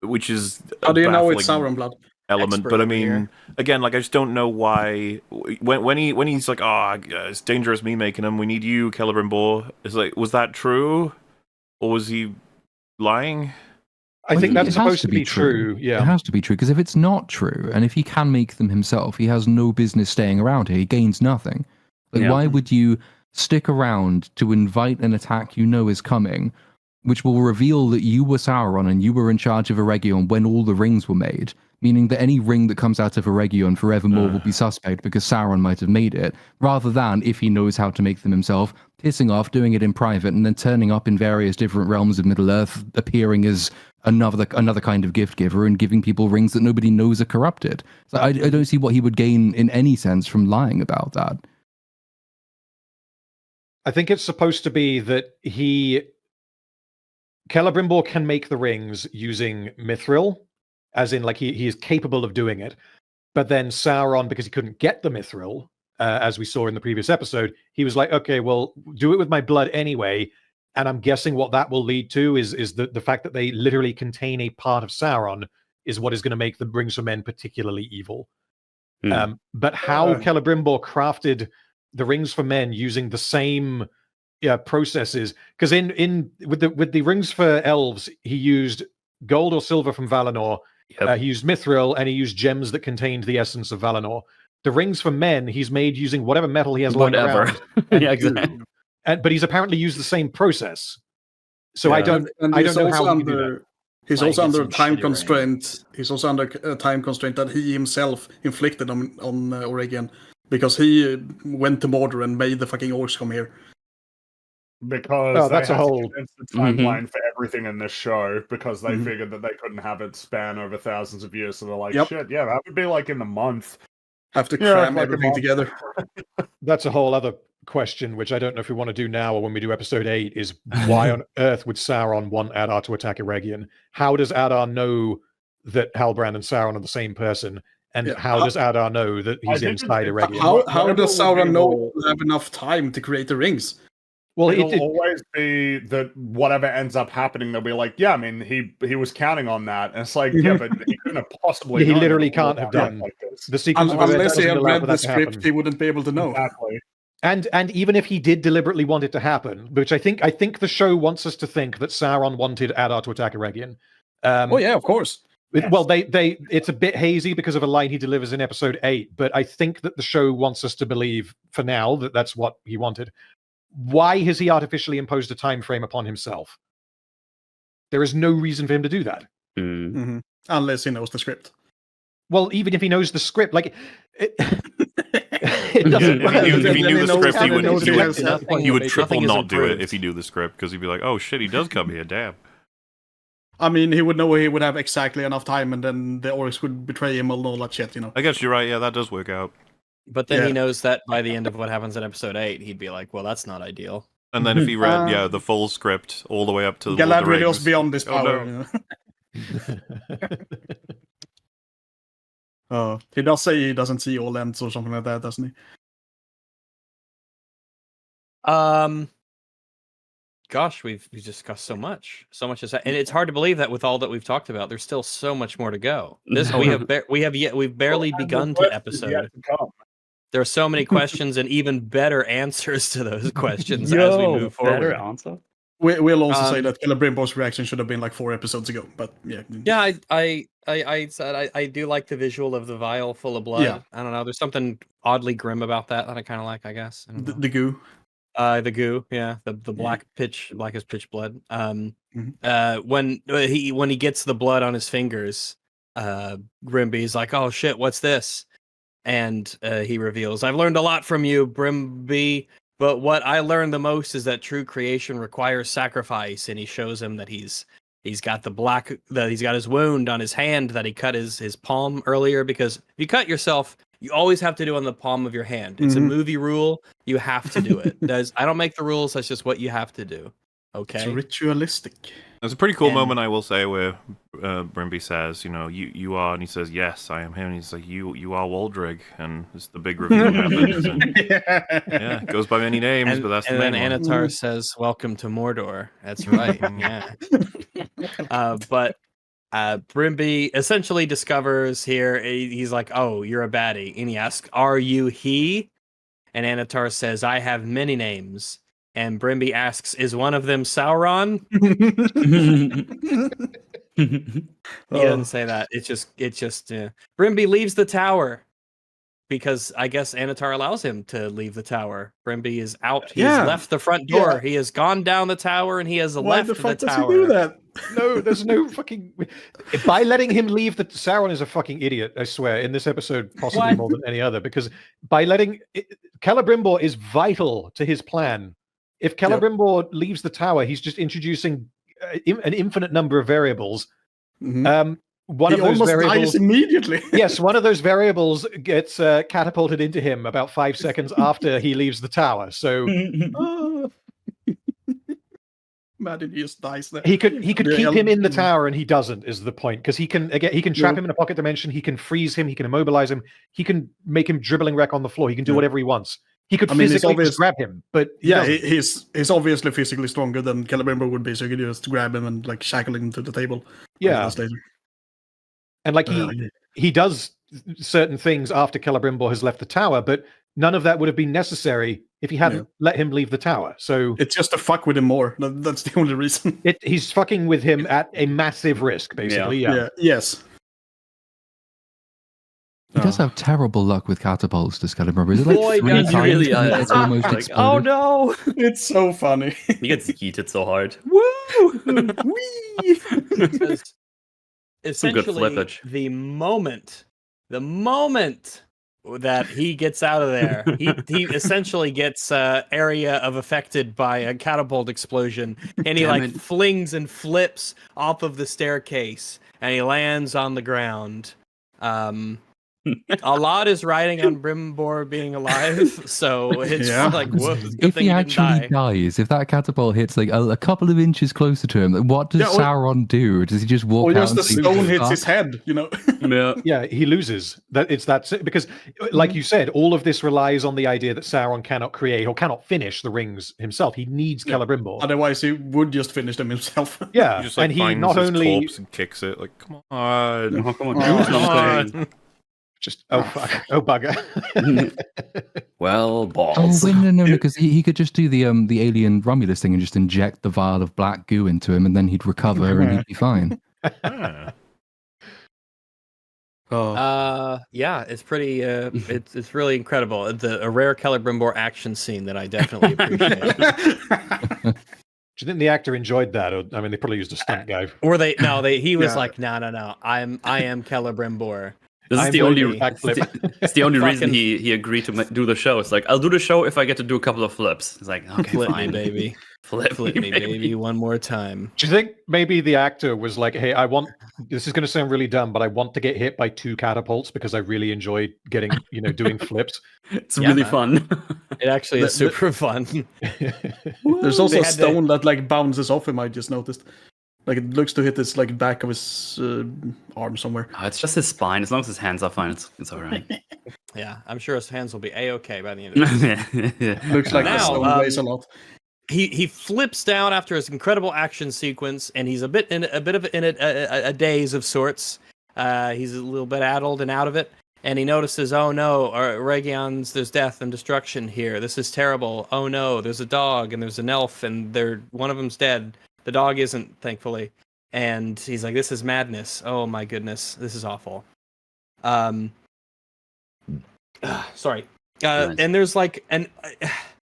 Which is How do you know it's baffling Sauron blood? element? Expert But I over mean, here. again, like I just don't know why when he's like, it's dangerous me making them. We need you, Celebrimbor. It's like, was that true, or was he lying? I think that's it has supposed to be true. It Yeah. has to be true, because if it's not true, and if he can make them himself, he has no business staying around here. He gains nothing. Like, Yeah. why would you stick around to invite an attack you know is coming, which will reveal that you were Sauron and you were in charge of Eregion when all the rings were made? Meaning that any ring that comes out of Eregion forevermore will be suspect because Sauron might have made it, rather than, if he knows how to make them himself, pissing off, doing it in private, and then turning up in various different realms of Middle-earth, appearing as another kind of gift giver and giving people rings that nobody knows are corrupted. So I don't see what he would gain in any sense from lying about that. I think it's supposed to be that Celebrimbor can make the rings using mithril, as in like he is capable of doing it. But then Sauron, because he couldn't get the mithril, as we saw in the previous episode, he was like, okay, well, do it with my blood anyway. And I'm guessing what that will lead to is the fact that they literally contain a part of Sauron is what is going to make the Rings for Men particularly evil. But how Celebrimbor crafted the Rings for Men using the same processes, because with the Rings for Elves, he used gold or silver from Valinor. He used mithril, and he used gems that contained the essence of Valinor. The Rings for Men, he's made using whatever metal he has lying around. Yeah, exactly. But he's apparently used the same process. So I don't know how he do that. He's Like, also get under a some time shitty constraint. rings. He's also under a time constraint that he himself inflicted on Eregion, because he went to Mordor and made the fucking orcs come here. Because that's they a had whole- to condense the timeline for everything in this show, because they figured that they couldn't have it span over thousands of years. So they're like, Yep. shit, yeah, that would be like in a month. Have to Yeah, cram like a everything month. together. That's a whole other question, which I don't know if we want to do now or when we do episode 8, is why on earth would Sauron want Adar to attack Eregion? How does Adar know that Halbrand and Sauron are the same person? And Yeah, how does Adar know that he's think inside it's- Eregion? How does Whatever Sauron know will- he'll have enough time to create the rings? Well, It'll always be that whatever ends up happening, they'll be like, yeah, I mean, he was counting on that. And it's like, yeah, but he couldn't have possibly He known literally it all can't have happened done. like this. the sequence of events Unless he doesn't had allow read for the that to script, happen. he wouldn't be able to know. Exactly. And even if he did deliberately want it to happen, which I think the show wants us to think that Sauron wanted Adar to attack Eregion. Oh yeah, of course. Well, it's a bit hazy because of a line he delivers in episode 8, but I think that the show wants us to believe for now that that's what he wanted. Why has he artificially imposed a time frame upon himself? There is no reason for him to do that. Unless he knows the script. Well, even if he knows the script, like it doesn't. If he knew the script, he would Nothing- he would triple nothing is not do it improved. if he knew the script, because he'd be like, oh shit, he does come here, damn. I mean, he would know he would have exactly enough time, and then the orcs would betray him and all that shit, you know. I guess you're right, yeah, that does work out. But then he knows that by the end of what happens in episode 8, he'd be like, well, that's not ideal. And then if he read, the full script all the way up to Galadriel's beyond this power. no. He does say he doesn't see all ends or something like that, doesn't he? Gosh, we've discussed so much is and it's hard to believe that with all that we've talked about, there's still so much more to go. We've barely begun to episode. There are so many questions and even better answers to those questions as we move forward. Better answer? We'll also say that Celebrimbor's reaction should have been like 4 episodes ago, but yeah. Yeah, I said I do like the visual of the vial full of blood. Yeah. I don't know. There's something oddly grim about that I kind of like. I guess The goo. The goo. Yeah, the black as pitch blood. When he gets the blood on his fingers, Grimby's like, "Oh shit, what's this?" And he reveals, "I've learned a lot from you, Brimby. But what I learned the most is that true creation requires sacrifice." And he shows him that he's got he's got his wound on his hand that he cut his palm earlier, because if you cut yourself, you always have to do it on the palm of your hand. It's a movie rule. You have to do it. I don't make the rules. That's just what you have to do. Okay. It's ritualistic. There's a pretty cool moment, I will say, where Brimby says, you are, and he says, yes, I am him. And he's like, you are Waldrig, and it's the big reveal happens. And, it goes by many names, but that's the main one. And then Annatar says, "Welcome to Mordor." That's right. Yeah. But Brimby essentially discovers here, he's like, "Oh, you're a baddie," and he asks, "Are you he?" And Annatar says, "I have many names." And Brimby asks, "Is one of them Sauron?" He doesn't say that. It's just Brimby leaves the tower because I guess Annatar allows him to leave the tower. Brimby is out. He has left the front door. Yeah. He has gone down the tower and he has left the tower. Why the fuck does he do that? No, there's no fucking... By letting him leave, Sauron is a fucking idiot, I swear, in this episode, possibly more than any other, because by letting... Celebrimbor is vital to his plan. If Celebrimbor leaves the tower, he's just introducing an infinite number of variables. One of those variables dies immediately. Yes, one of those variables gets catapulted into him about 5 seconds after he leaves the tower. So imagine he just dies there. He could keep him in the tower, and he doesn't. Is the point? Because he can trap him in a pocket dimension. He can freeze him. He can immobilize him. He can make him dribbling wreck on the floor. He can do whatever he wants. He could physically just grab him, but he's obviously physically stronger than Celebrimbor would be, so you could just grab him and like shackle him to the table. Yeah, and like he does certain things after Celebrimbor has left the tower, but none of that would have been necessary if he hadn't let him leave the tower. So it's just to fuck with him more. That's the only reason. He's fucking with him at a massive risk, basically. Yeah. Yes. He does have terrible luck with catapults to Celebrimbor. Is it like 3 times? Really, it's almost like, exploded. oh no! It's so funny. He gets heated so hard. Woo! Essentially, the moment that he gets out of there, he essentially gets area of affected by a catapult explosion, and he flings and flips off of the staircase, and he lands on the ground. A lot is riding on Brimbor being alive, so it's like, whoa, if he actually dies, if that catapult hits like a couple of inches closer to him, what does Sauron do? Does he just walk out? Or just the stone hits his head, Yeah, he loses. Because, like you said, all of this relies on the idea that Sauron cannot create or cannot finish the rings himself. He needs Celebrimbor. Otherwise, he would just finish them himself. Yeah, he just, and he not only corpse and kicks it like, come on, do something. Just fuck, bugger. Well, balls. Oh wait, no, because he could just do the alien Romulus thing and just inject the vial of black goo into him, and then he'd recover and he'd be fine. Yeah, it's pretty. It's really incredible. A rare Celebrimbor action scene that I definitely appreciate. Do you think the actor enjoyed that? Or, I mean, they probably used a stunt guy. Or he was like, no, I am Celebrimbor. This is the only reason he agreed to do the show. It's like, I'll do the show if I get to do a couple of flips. It's like, okay, flip fine, me, baby. Flip me, baby, one more time. Do you think maybe the actor was like, "Hey, this is going to sound really dumb, but I want to get hit by 2 catapults because I really enjoy getting, doing flips." It's really fun. It actually is super fun. There's also They a had stone that like bounces off him. I just noticed. Like it looks to hit his like back of his arm somewhere. Oh, it's just his spine. As long as his hands are fine, it's all right. Yeah, I'm sure his hands will be a-okay by the end of this. Yeah. Looks like the Now, stone weighs a lot. He flips down after his incredible action sequence, and he's a bit in a daze of sorts. He's a little bit addled and out of it, and he notices, oh no, Eregion's, there's death and destruction here. This is terrible. Oh no, there's a dog and there's an elf, and one of them's dead. The dog isn't, thankfully. And he's like, this is madness. Oh my goodness, this is awful. Sorry. Nice. And there's like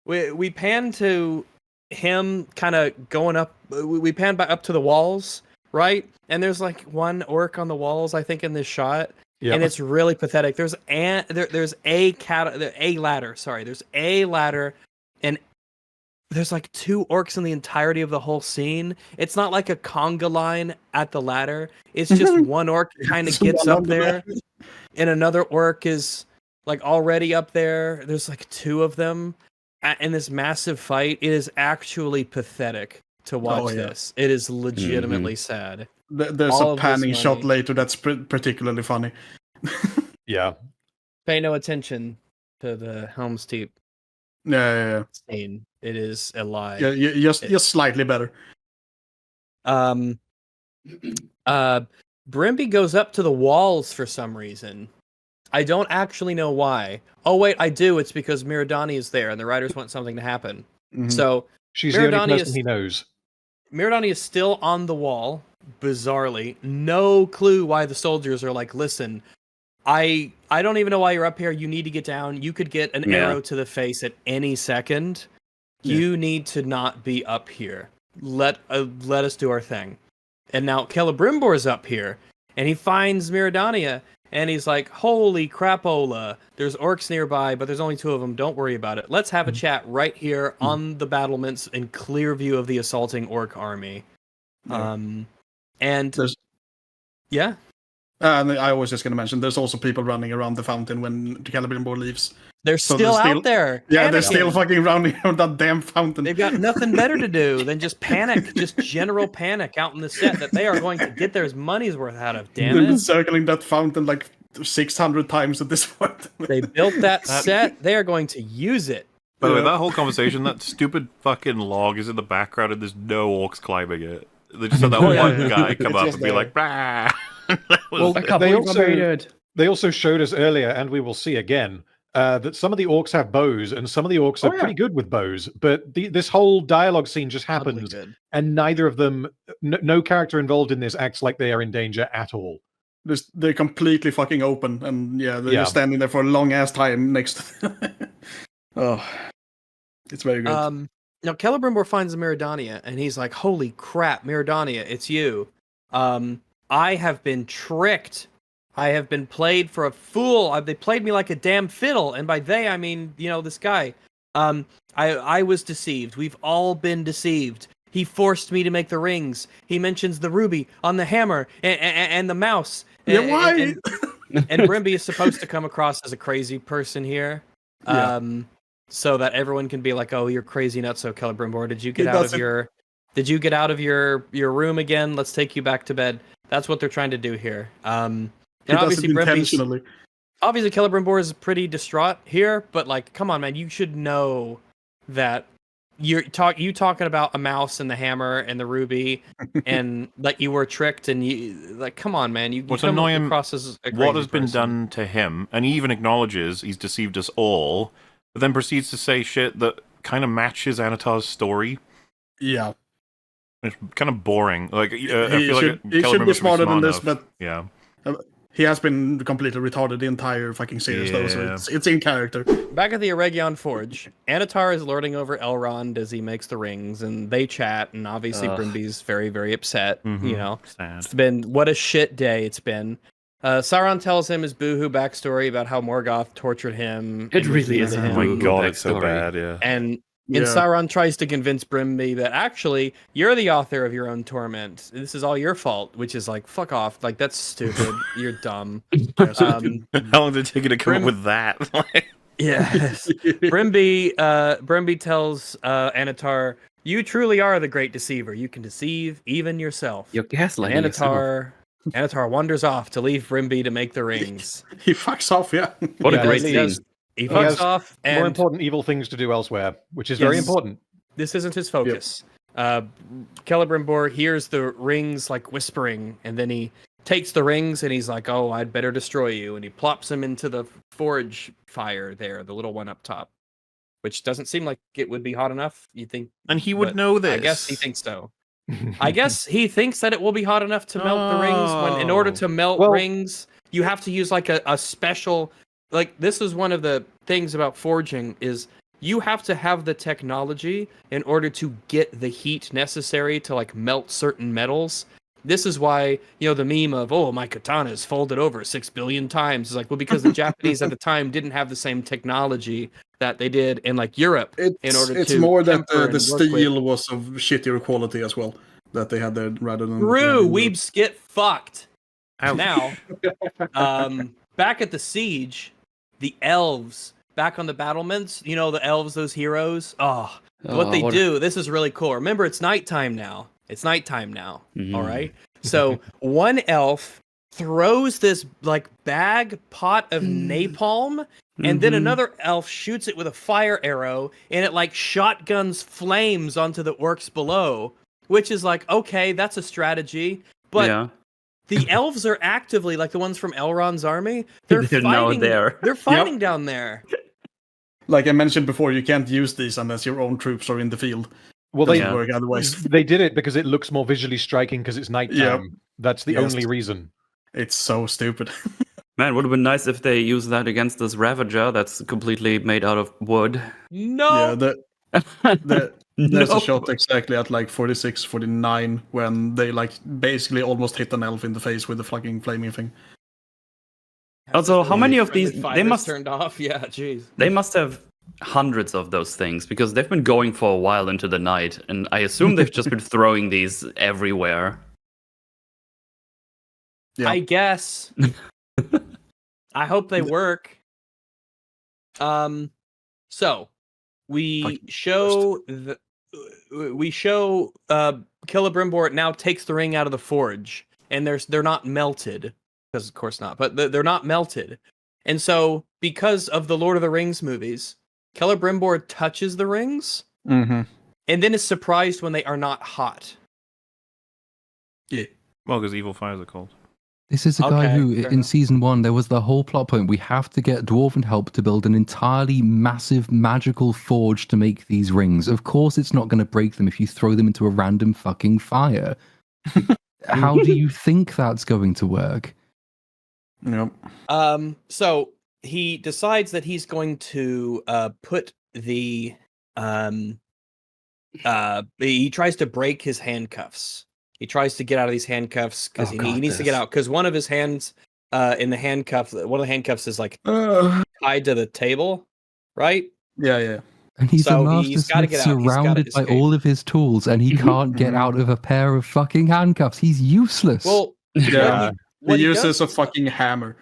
we pan to him kind of going up. We pan back up to the walls, right? And there's like one orc on the walls, I think, in this shot, and it's really pathetic. There's a ladder. Sorry, there's a ladder, and there's like 2 orcs in the entirety of the whole scene. It's not like a conga line at the ladder. It's just one orc kind of gets up there, and another orc is like already up there. There's like 2 of them in this massive fight. It is actually pathetic to watch this. It is legitimately sad. There's a panning shot later that's particularly funny. Yeah. Pay no attention to the Helm's Deep scene. It is a lie. Yeah, just slightly better. Brimby goes up to the walls for some reason. I don't actually know why. Oh wait, I do. It's because Miradani is there, and the writers want something to happen. Mm-hmm. So she's the only person he knows. Miradani is still on the wall, bizarrely. No clue why the soldiers are like, listen, I don't even know why you're up here. You need to get down. You could get an arrow to the face at any second. You need to not be up here. Let us do our thing. And now Celebrimbor's up here, and he finds Miradania, and he's like, holy crapola, there's orcs nearby, but there's only 2 of them. Don't worry about it. Let's have a chat right here on the battlements in clear view of the assaulting orc army. And there's... Yeah? And I was just going to mention, there's also people running around the fountain when Celebrimbor leaves. They're still out there. Yeah, panicking. They're still fucking running around that damn fountain. They've got nothing better to do than just panic, just general panic out in the set that they are going to get their money's worth out of. Damn They've it! been circling that fountain like 600 times at this point. They built that set. They are going to use it. By the way, that whole conversation, that stupid fucking log is in the background, and there's no orcs climbing it. They just had that one guy come up and be like, "Bah." Well, they also showed us earlier, and we will see again, that some of the orcs have bows, and some of the orcs are pretty good with bows. But this whole dialogue scene just happens, and neither of them, no character involved in this acts like they are in danger at all. They're completely fucking open, and they're just standing there for a long ass time next to them. Oh, it's very good. Now Celebrimbor finds Miradania, and he's like, holy crap, Miradania, it's you. I have been tricked. I have been played for a fool. They played me like a damn fiddle. And by they, I mean, this guy. I was deceived. We've all been deceived. He forced me to make the rings. He mentions the ruby on the hammer and the mouse. Yeah, why? And Brimby is supposed to come across as a crazy person here. So that everyone can be like, oh, you're crazy nutso, Celebrimbor. Did you get out of your room again? Let's take you back to bed. That's what they're trying to do here. And obviously Celebrimbor is pretty distraught here, but like, come on, man, you should know that you talking about a mouse and the hammer and the ruby and like you were tricked and you like, come on, man, you what's come annoying across as a what has person. been done to him, and he even acknowledges he's deceived us all, but then proceeds to say shit that kind of matches Annatar's story. Yeah. It's kind of boring. Like he should be smarter than this, but yeah, he has been completely retarded the entire fucking series, though. So it's in character. Back at the Eregion Forge, Annatar is lording over Elrond as he makes the rings, and they chat. And obviously, Brimby's very, very upset. Sad. It's been what a shit day it's been. Sauron tells him his boohoo backstory about how Morgoth tortured him. It really is. Oh my god, it's so bad. Yeah. And And Sauron tries to convince Brimby that actually you're the author of your own torment. This is all your fault, which is like, fuck off. Like, that's stupid. You're dumb. How long did it take you to come up with that? Yes. Brimby tells Annatar, you truly are the great deceiver. You can deceive even yourself. You're gaslighting yourself. Annatar wanders off to leave Brimby to make the rings. He fucks off, yeah. What a great scene. He fucks off. And more important evil things to do elsewhere, which is very important. This isn't his focus. Celebrimbor hears the rings like whispering, and then he takes the rings and he's like, oh, I'd better destroy you. And he plops them into the forge fire there, the little one up top, which doesn't seem like it would be hot enough. You think? And he would know this. I guess he thinks so. I guess he thinks that it will be hot enough to melt the rings. When in order to melt rings, you have to use like a special. Like, this is one of the things about forging is you have to have the technology in order to get the heat necessary to like melt certain metals. This is why, the meme of, oh, my katana is folded over 6 billion times is like, well, because the Japanese at the time didn't have the same technology that they did in like Europe. It's more that the steel was of shittier quality as well that they had there rather than. True, weebs get fucked. Now, back at the siege, the elves back on the battlements, the elves, those heroes. What they do, this is really cool. Remember, it's nighttime now. All right? So one elf throws this like pot of napalm, and then another elf shoots it with a fire arrow, and it like shotguns flames onto the orcs below, which is like, okay, that's a strategy. But the elves are actively, like the ones from Elrond's army, they're fighting there. They're fighting down there. Like I mentioned before, you can't use these unless your own troops are in the field. Well, work otherwise. They did it because it looks more visually striking because it's nighttime. Yep. That's the only reason. It's so stupid. Man, would have been nice if they used that against this Ravager that's completely made out of wood. No! Yeah, there's a shot exactly at like 46, 49 when they like basically almost hit an elf in the face with the fucking flaming thing. Also, how many of these they must turned off? Yeah, jeez. They must have hundreds of those things because they've been going for a while into the night, and I assume they've just been throwing these everywhere. Yeah. I guess. I hope they work. So we show Celebrimbor now takes the ring out of the forge, and they're not melted. Because of course not, but they're not melted. And so, because of the Lord of the Rings movies, Celebrimbor touches the rings, and then is surprised when they are not hot. Yeah. Well, because evil fires are cold. This is a guy who, in season 1, there was the whole plot point. We have to get dwarven help to build an entirely massive magical forge to make these rings. Of course, it's not going to break them if you throw them into a random fucking fire. How do you think that's going to work? Yep. So he decides that he's going to put the he tries to break his handcuffs. He tries to get out of these handcuffs because he needs to get out because one of his hands in the handcuff, one of the handcuffs is like tied to the table, right? Yeah. And he's a master surrounded by all of his tools, and he can't get out of a pair of fucking handcuffs. He's useless. Well, yeah. He uses a fucking hammer.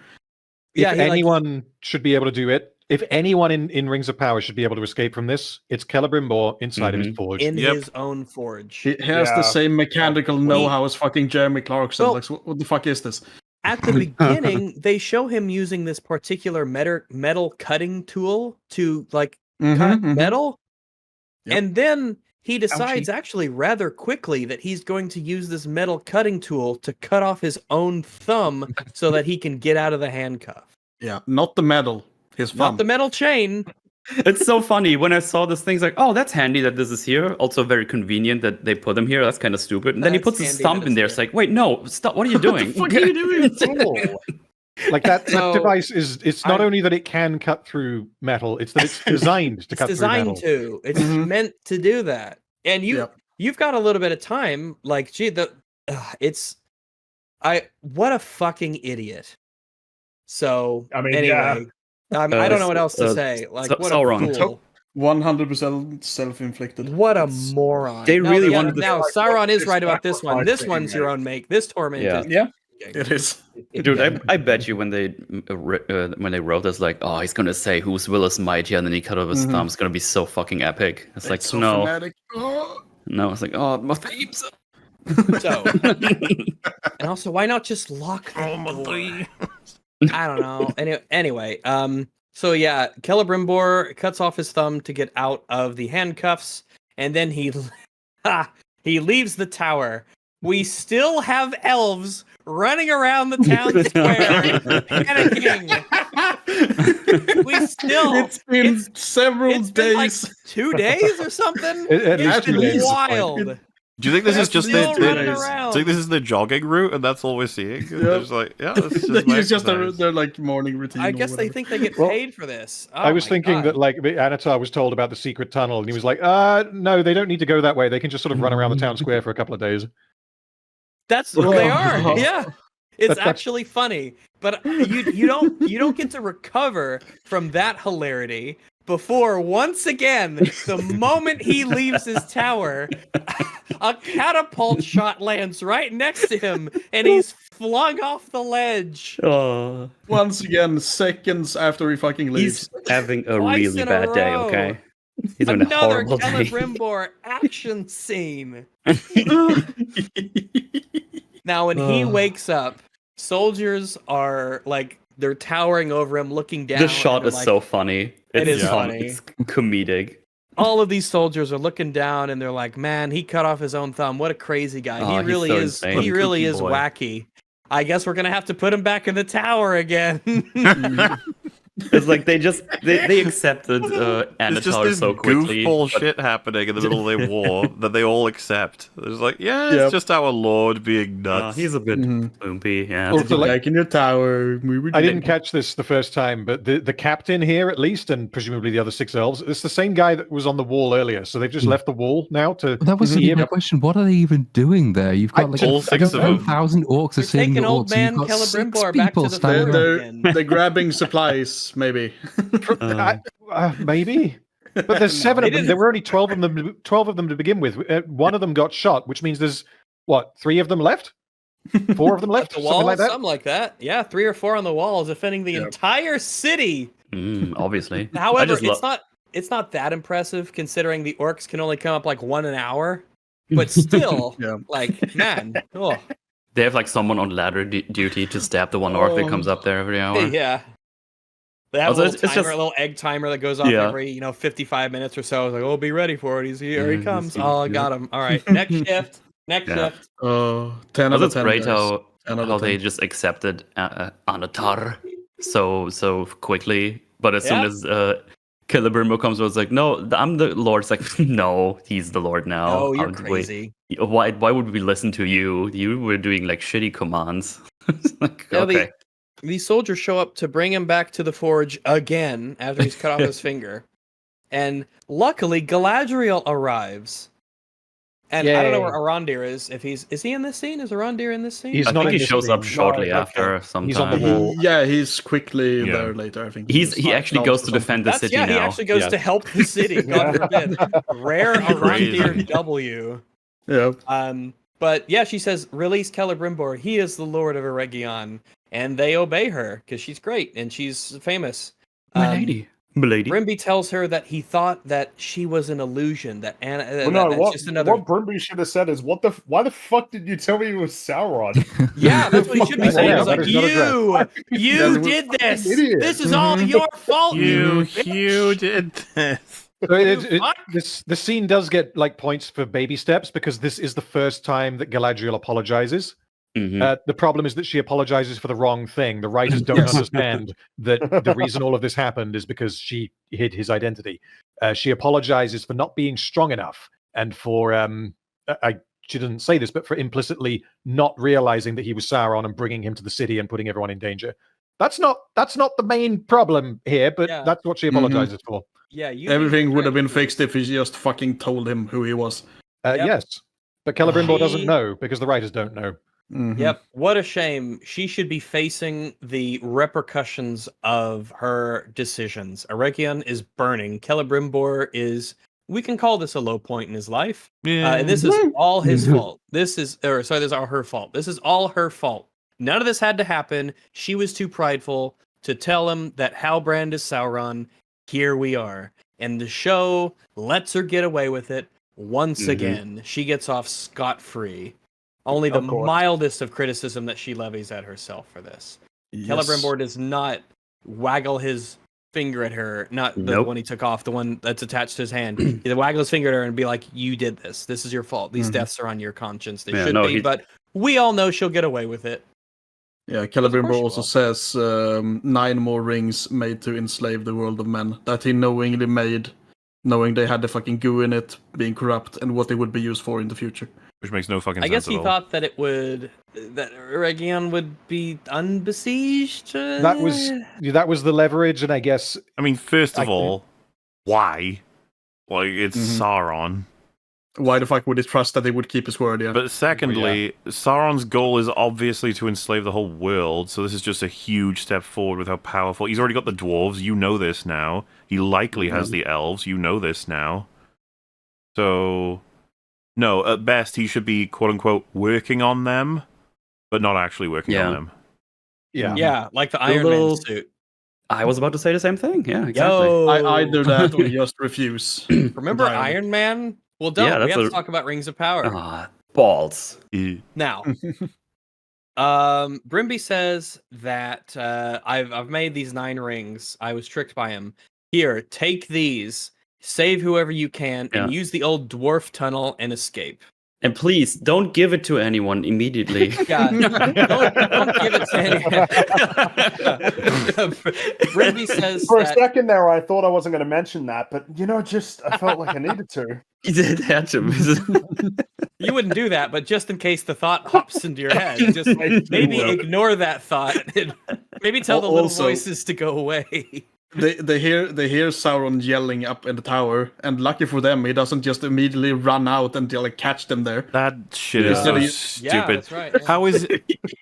If anyone should be able to do it, if anyone in Rings of Power should be able to escape from this, it's Celebrimbor inside of his forge. In his own forge. He has the same mechanical know-how as fucking Jeremy Clarkson. Well, like, what the fuck is this? At the beginning, they show him using this particular metal cutting tool to cut metal. Yep. And then he decides actually rather quickly that he's going to use this metal cutting tool to cut off his own thumb so that he can get out of the handcuff. Yeah, not the metal. His thumb. Not the metal chain. It's so funny when I saw this thing. It's like, oh, that's handy that this is here. Also very convenient that they put him here. That's kind of stupid. And then he puts his thumb in there. It's like, wait, no, stop. What are you doing? What are you doing? Like that device it's not only that it can cut through metal, it's that it's designed to cut through metal. It's meant to do that. And you've got a little bit of time. Like, gee, what a fucking idiot. So, I mean, anyway, I don't know what else to say. Like, what Sauron. a fool. 100% self-inflicted. What a It's- moron! They No, really yeah, wanted to- now Sauron is right about this one. This sacrifice one's he your made. own make. This torment Yeah. is Yeah, it is. Dude, I bet you when they wrote this, like, oh, he's gonna say whose will is mighty, and then he cut off his thumb. It's gonna be so fucking epic. It's like, so no, fanatic. Oh. no. It's like, oh, my themes. So, and also, why not just lock the door? I don't know. Anyway, so yeah, Celebrimbor cuts off his thumb to get out of the handcuffs, and then he leaves the tower. We still have elves running around the town square, panicking. We still. It's been several It's been like days. 2 days or something. At least It's 2 been days. wild. Do you think this is just Still the? running days. Do around. you think this is the jogging route, and that's all we're seeing? They're just like, yeah, this is my It's just exercise. their like morning routine. I or guess they whatever. think they get Well, paid for this. I was Oh my thinking God. that like Annatar was told about the secret tunnel, and he was like, no, they don't need to go that way. They can just sort of run around the town square for a couple of days. That's what they are. Oh. Yeah, it's That's- actually funny, but you don't get to recover from that hilarity before once again the moment he leaves his tower, a catapult shot lands right next to him, and he's flung off the ledge. Oh, Once again, seconds after he fucking leaves. he's having a Twice really in a bad day. row. Okay, he's having a Another horrible day. Celebrimbor action scene. Now, when he wakes up, soldiers are like they're towering over him, looking down. The shot and is like, so funny. It It's is fun. funny. It's comedic. all of these soldiers are looking down and they're like, "Man, he cut off his own thumb. What a crazy guy. Oh, he he's really so is. insane. He really Kooky is boy. wacky. I guess we're gonna have to put him back in the tower again." It's like they accepted It's just Annatar this so quickly. goofball but- shit happening in the middle of their war that they all accept. It's like, yeah, it's Yep. just our lord being nuts. He's a bit Mhm. loopy, yeah. Also, like, Back in your tower. We were I didn't catch this the first time, but the captain here, at least, and presumably the other 6 elves, it's the same guy that was on the wall earlier. So they've just left the wall now to. That was see my him. question. What are they even doing there? You've got like All 6 of them. 1,000 orcs They're assailing taking the old orcs. and man you've got 6 Celebrimbor back to people the standing fort. around. they're grabbing supplies, maybe. Maybe. But there's 7 of They them. There were only 12 of them. 12 of them to begin with. One of them got shot, which means there's what 3 of them left. 4 of them left. The Something wall, like that. something like that. Yeah, 3 or 4 on the walls defending the Yep. entire city. Obviously. I However, just it's not that impressive considering the orcs can only come up like 1 an hour. But still, Yeah. like, man, oh, They have like someone on ladder duty to stab the one orc that comes up there every hour. yeah. They have Also, a little it's timer, just- a little egg timer that goes off Yeah. every 55 minutes or so. It's like, oh, be ready for it. He's here. He Yeah, comes. he's- Oh, I yeah. got him. All right, next shift. Next Yeah. shift. Oh, 10 out Also, of it's 10. great guys. how 10 out of how they 10. just accepted Annatar so quickly. But as Yeah. soon as Celebrimbor comes, was like, no, I'm the lord. It's like, no, he's the lord now. Oh, you're Wait, crazy. Why would we listen to you? You were doing like shitty commands. It's like, Yeah, okay. These soldiers show up to bring him back to the forge again after he's cut off his finger. And luckily, Galadriel arrives. And I don't know where Yay. Arondir is. If is he in this scene? Is Arondir in this scene? He's I not think in he this shows up scene. shortly No, okay. after sometime. He's on the wall. Yeah, he's quickly Yeah. there later, I think. He actually goes to defend the That's city yeah. now. He actually goes Yeah. to help the city. God forbid. Rare Crazy. Arondir W. Yeah. But yeah, she says, "Release Celebrimbor. He is the Lord of Eregion," and they obey her because she's great and she's famous. Milady. Brimby tells her that he thought that she was an illusion. That Anna. Well, no, that's what, just another. what Brimby should have said is, why the fuck did you tell me it was Sauron? Yeah, that's what he should be saying. Yeah, He's like, that is not you That's did this. idiot. This is all your fault. You bitch." did this. So Fuck. the scene does get like points for baby steps because this is the first time that Galadriel apologizes. Mhm. The problem is that she apologizes for the wrong thing. The writers don't understand that the reason all of this happened is because she hid his identity. She apologizes for not being strong enough and for she didn't say this, but for implicitly not realizing that he was Sauron and bringing him to the city and putting everyone in danger. That's not the main problem here, but Yeah. that's what she apologizes for. Yeah, you. Everything would have been fixed if he just fucking told him who he was. Yep. Yes, but Celebrimbor doesn't He- know because the writers don't know. Mhm. Yep. What a shame. She should be facing the repercussions of her decisions. Eregion is burning. Celebrimbor is. We can call this a low point in his life. Yeah. And this is all his fault. This is all her fault. This is all her fault. None of this had to happen. She was too prideful to tell him that Halbrand is Sauron. Here we are. And the show lets her get away with it once again. She gets off scot-free. Only the mildest of criticism that she levies at herself for this. Yes. Celebrimbor does not waggle his finger at her, not the one he took off, the one that's attached to his hand. He waggle his finger at her and be like, you did this. This is your fault. These deaths are on your conscience. They should be, but we all know she'll get away with it. Yeah, Celebrimbor also says 9 more rings made to enslave the world of men that he knowingly made, knowing they had the fucking goo in it, being corrupt, and what they would be used for in the future. Which makes no fucking sense. I guess at he all. thought that that Eregion would be unbesieged. That was the leverage, and I guess. I mean, first of all, why? Like, it's Sauron. Why the fuck would he trust that they would keep his word? Yeah. But secondly, Sauron's goal is obviously to enslave the whole world, so this is just a huge step forward with how powerful. He's already got the dwarves, you know this now. He likely has the elves, you know this now. So, no, at best he should be, quote-unquote, working on them, but not actually working on them. Yeah, like the Iron Man suit. I was about to say the same thing. Yeah, exactly. Yo! I do that or just refuse. Remember Iron Man? Well, we have to talk about Rings of Power. Balls. Now, Brimby says that I've made these 9 rings. I was tricked by him. Here, take these, save whoever you can, and use the old dwarf tunnel and escape. And please, don't give it to anyone immediately. Yeah, don't give it to anyone. Brimby says for a second there, I thought I wasn't going to mention that, but I felt like I needed to. You did have to. You wouldn't do that, but just in case the thought hops into your head, just maybe ignore that thought. Maybe tell the little voices to go away. They hear Sauron yelling up in the tower, and lucky for them, he doesn't just immediately run out and catch them there. That shit is so stupid. Yeah, that's right. Yeah. How is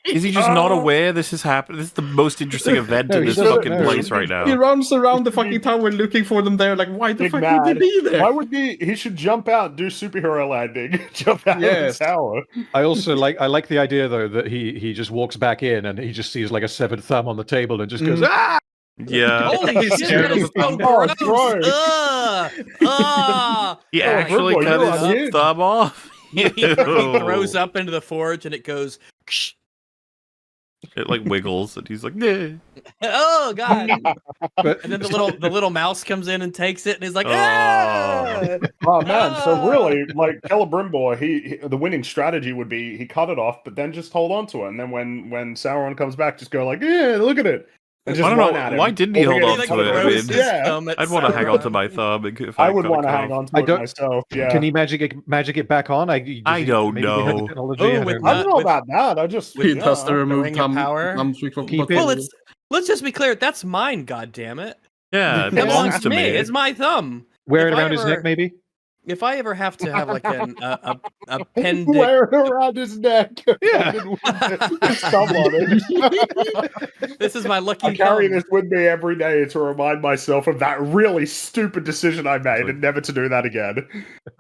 he just not aware this is happening? This is the most interesting event in this fucking place right now. He runs around the fucking tower looking for them there, like, why the fuck would he be there? Why would he should jump out, do superhero landing, jump out of the tower. I also like the idea though that he just walks back in and he just sees like a severed thumb on the table and just goes, ah! Yeah. Holy shit, that's so gross. He actually cut his thumb off. He throws up into the forge and it goes. It like wiggles and he's like, nah. Oh god! And then the little mouse comes in and takes it and he's like, ah! Oh man! So really, like Celebrimbor, he the winning strategy would be he cut it off, but then just hold on to it, and then when Sauron comes back, just go like, yeah, look at it. I don't know. Why didn't he hold on to it? I'd want to hang on to my thumb. I would want to hang on to it myself. Yeah. Can he magic it back on? I don't know. I don't know about that. I just he has to remove power. Well, let's just be clear. That's mine. God damn it. Yeah, it belongs to me. It's my thumb. Wear it around his neck, maybe. If I ever have to have like a pendant, wear it around his neck. Yeah, thumb on it. This is my lucky. I carry this with me every day to remind myself of that really stupid decision I made and never to do that again.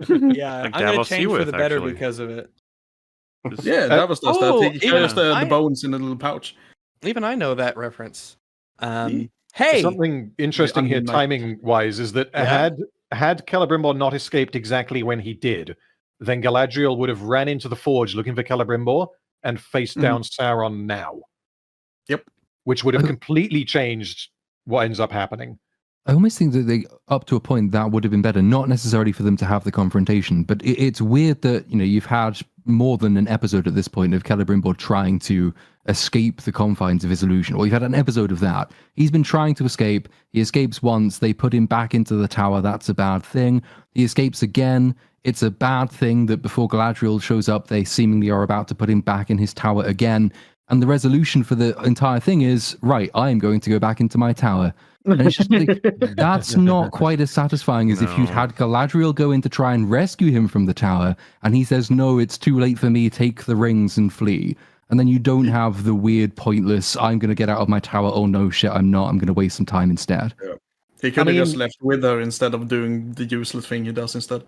Yeah, I'm gonna change for the better because of it. Yeah, that was that. He carries the bones in a little pouch. Even I know that reference. Hey, something interesting here, timing wise, is that had Celebrimbor not escaped exactly when he did, then Galadriel would have ran into the forge looking for Celebrimbor and faced down Sauron now. Yep. Which would have completely changed what ends up happening. I almost think that up to a point, that would have been better. Not necessarily for them to have the confrontation, but it's weird that, you've had more than an episode at this point of Celebrimbor trying to escape the confines of his illusion. Or you've had an episode of that. He's been trying to escape. He escapes once. They put him back into the tower. That's a bad thing. He escapes again. It's a bad thing that before Galadriel shows up, they seemingly are about to put him back in his tower again. And the resolution for the entire thing is, right, I am going to go back into my tower. And it's just like, that's not quite as satisfying as if you'd had Galadriel go in to try and rescue him from the tower, and he says, no, it's too late for me, take the rings and flee. And then you don't have the weird, pointless, I'm going to get out of my tower. Oh, no, shit, I'm not. I'm going to waste some time instead. Yeah. He could have just left with her instead of doing the useless thing he does instead.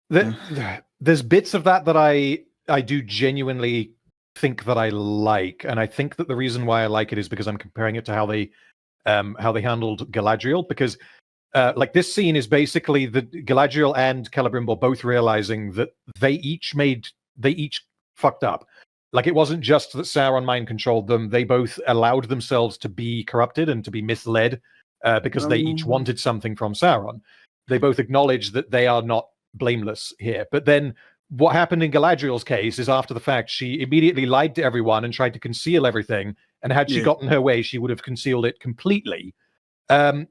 There's bits of that I do genuinely think that I like. And I think that the reason why I like it is because I'm comparing it to how they handled Galadriel. Because like this scene is basically the Galadriel and Celebrimbor both realizing that they each fucked up. Like, it wasn't just that Sauron mind controlled them. They both allowed themselves to be corrupted and to be misled because they each wanted something from Sauron. They both acknowledged that they are not blameless here. But then what happened in Galadriel's case is, after the fact, she immediately lied to everyone and tried to conceal everything. And had she gotten her way, she would have concealed it completely.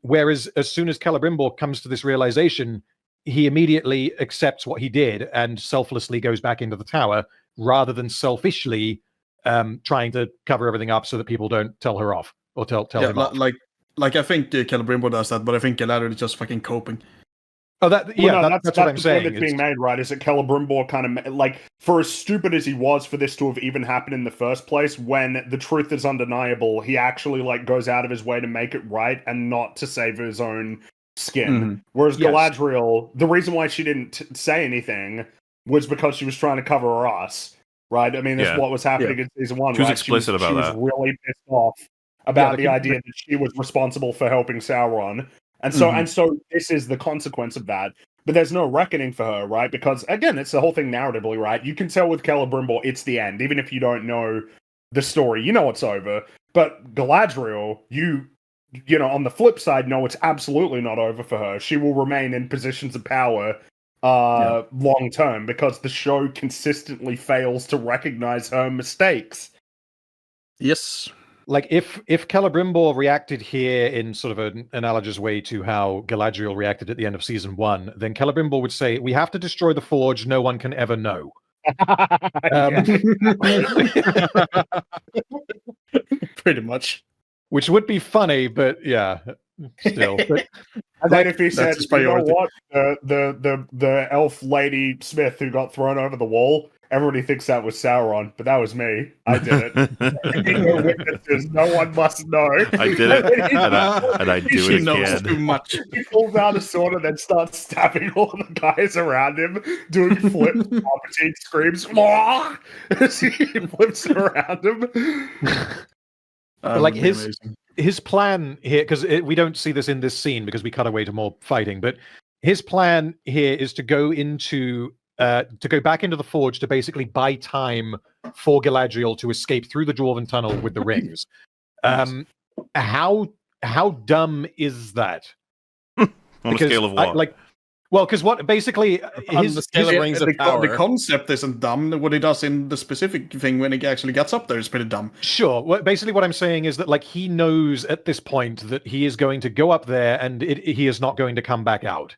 Whereas as soon as Celebrimbor comes to this realization, he immediately accepts what he did and selflessly goes back into the tower, rather than selfishly trying to cover everything up so that people don't tell her off or tell him off. Like I think Celebrimbor does that, but I think Galadriel is just fucking coping. Oh, that's what I'm saying. That's being made, right? Is that Celebrimbor kind of, like, for as stupid as he was for this to have even happened in the first place, when the truth is undeniable, he actually, like, goes out of his way to make it right and not to save his own skin. Whereas Galadriel, the reason why she didn't say anything was because she was trying to cover her ass, right? I mean, that's what was happening in season 1. She was explicit about that. She was really pissed off about the idea that she was responsible for helping Sauron. And so this is the consequence of that. But there's no reckoning for her, right? Because, again, it's the whole thing narratively, right? You can tell with Celebrimbor, it's the end. Even if you don't know the story, you know it's over. But Galadriel, you know, on the flip side, no, it's absolutely not over for her. She will remain in positions of power long term, because the show consistently fails to recognize her mistakes. Yes. Like, if Celebrimbor reacted here in sort of an analogous way to how Galadriel reacted at the end of season 1, then Celebrimbor would say, "We have to destroy the forge. No one can ever know." Pretty much. Which would be funny, but yeah, still. But, and then if he said, "You know what? The elf lady Smith who got thrown over the wall, everybody thinks that was Sauron, but that was me. I did it. No witnesses. No one must know. I did it, and I do it again." Too much. He pulls out a sword and then starts stabbing all the guys around him, doing flips. Palpatine screams, "Mwah!" as he flips around him. Like his plan here, because we don't see this in this scene because we cut away to more fighting, but his plan here is to go back into the forge to basically buy time for Galadriel to escape through the Dwarven tunnel with the rings. How dumb is that? On a scale of what? Because what basically on the scale of rings of power. The concept isn't dumb. What he does in the specific thing when he actually gets up there is pretty dumb. Sure. Basically, what I'm saying is that, like, he knows at this point that he is going to go up there and he is not going to come back out.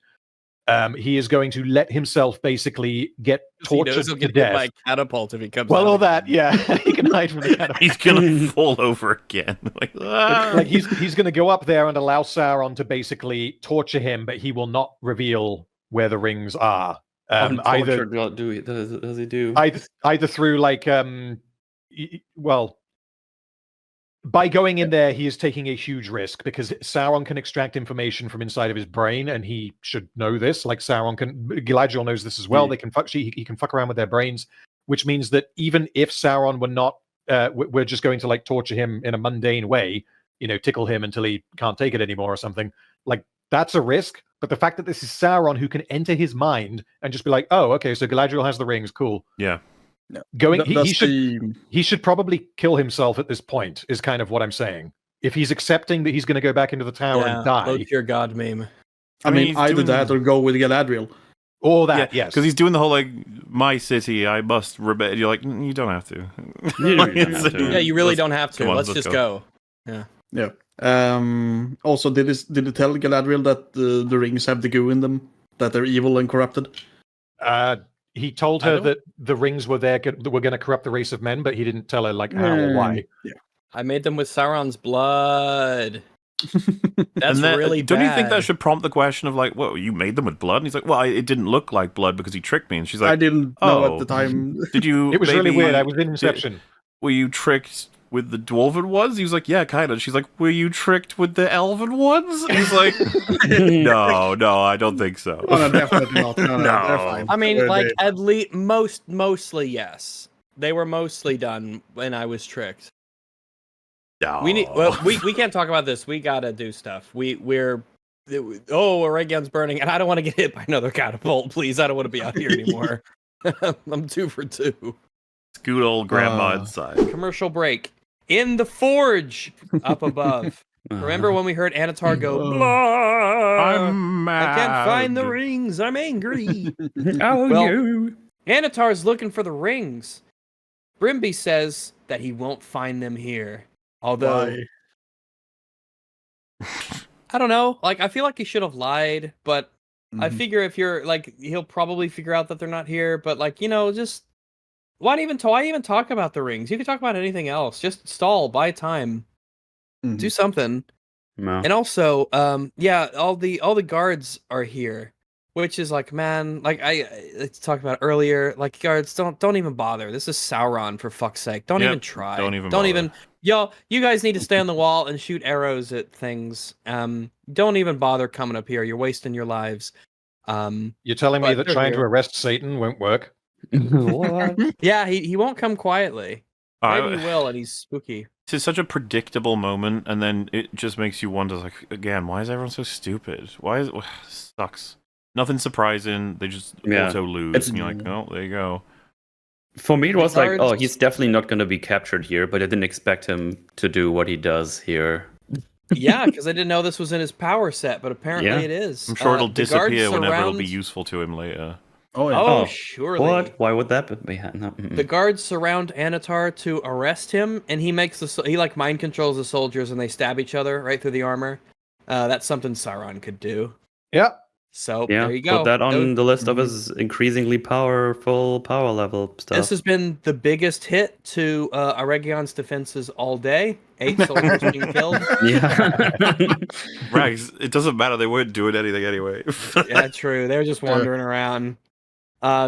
He is going to let himself basically get tortured to death by catapult if he comes. Well, all that, yeah, he can hide from the catapult. He's gonna fall over again. Like he's going to go up there and allow Sauron to basically torture him, but he will not reveal where the rings are. Either does he do? Either through by going in there, he is taking a huge risk, because Sauron can extract information from inside of his brain, and he should know this. Like, Galadriel knows this as well. They can he can fuck around with their brains, which means that even if Sauron were not, we're just going to, like, torture him in a mundane way, you know, tickle him until he can't take it anymore or something. Like, that's a risk. But the fact that this is Sauron who can enter his mind and just be like, "Oh, okay, so Galadriel has the rings, cool." Yeah. No. He should probably kill himself at this point, is kind of what I'm saying. If he's accepting that he's going to go back into the tower and die. Low tier god meme. I mean, either that or go with Galadriel. Or that, yes. Because he's doing the whole, like, my city, I must rebel. You're like, you don't have to. Yeah, you really don't have to. Let's just go. Yeah. Yeah. Also, did it tell Galadriel that the rings have the goo in them? That they're evil and corrupted? He told her that the rings were there, were going to corrupt the race of men, but he didn't tell her, like, how or why. Yeah. I made them with Sauron's blood. That's really bad. Don't you think that should prompt the question of, like, well, you made them with blood? And he's like, well, it didn't look like blood because he tricked me. And she's like, I didn't know at the time. Did you? It was really weird. I was in Inception. were you tricked with the dwarven ones? He was like, yeah, kind of. She's like, were you tricked with the elven ones? And he's like, no, I don't think so. Oh, no, definitely not. No, they're fine. I mean, They're- like they- at least mostly yes. They were mostly done when I was tricked. No. We can't talk about this. We gotta do stuff. Eregion's burning, and I don't want to get hit by another catapult. Please, I don't want to be out here anymore. I'm 2 for 2. Scoot old grandma inside. Commercial break in the forge up above. Remember when we heard Annatar go, "Blah, I'm mad. I can't find the rings. I'm angry." Oh, Well, you. Annatar's looking for the rings. Brimby says that he won't find them here. Although, Why? I don't know. Like, I feel like he should have lied, but I Mhm. figure if you're like, he'll probably figure out that they're not here. But like, just why even talk about the rings? You can talk about anything else. Just stall, buy time, Mhm. do something. No. And also, all the guards are here, which is like, man, like I talked about earlier. Like, guards, don't even bother. This is Sauron, for fuck's sake. Don't Yep, even try. don't even bother. Y'all, you guys need to stay on the wall and shoot arrows at things. Don't even bother coming up here. You're wasting your lives. You're telling me But that they're trying to here. arrest Satan won't work? What? Yeah, he won't come quietly. Maybe I- he will, and he's spooky. It's such a predictable moment, and then it just makes you wonder, like, again, why is everyone so stupid? Why is sucks? Nothing surprising. They just Yeah. auto lose, It's- and you're like, oh, there you go. For me, it was like, oh, Guards- he's definitely not going to be captured here, but I didn't expect him to do what he does here. Yeah, because I didn't know this was in his power set, but apparently Yeah. it is. I'm sure it'll the guards disappear whenever it'll be surround- useful to him later. Oh, yeah. Oh, Oh, surely. What? Why would that be? No, mm-mm. The guards surround Annatar to arrest him, and he like mind controls the soldiers, and they stab each other right through the armor. That's something Sauron could do. Yeah. So Yeah, there you go. put that on Those- the list of his increasingly powerful power level stuff. This has been the biggest hit to Eregion's defenses all day. 8 soldiers being killed. Yeah. Rags, it doesn't matter. They weren't doing anything anyway. Yeah, true. They were just wandering around. I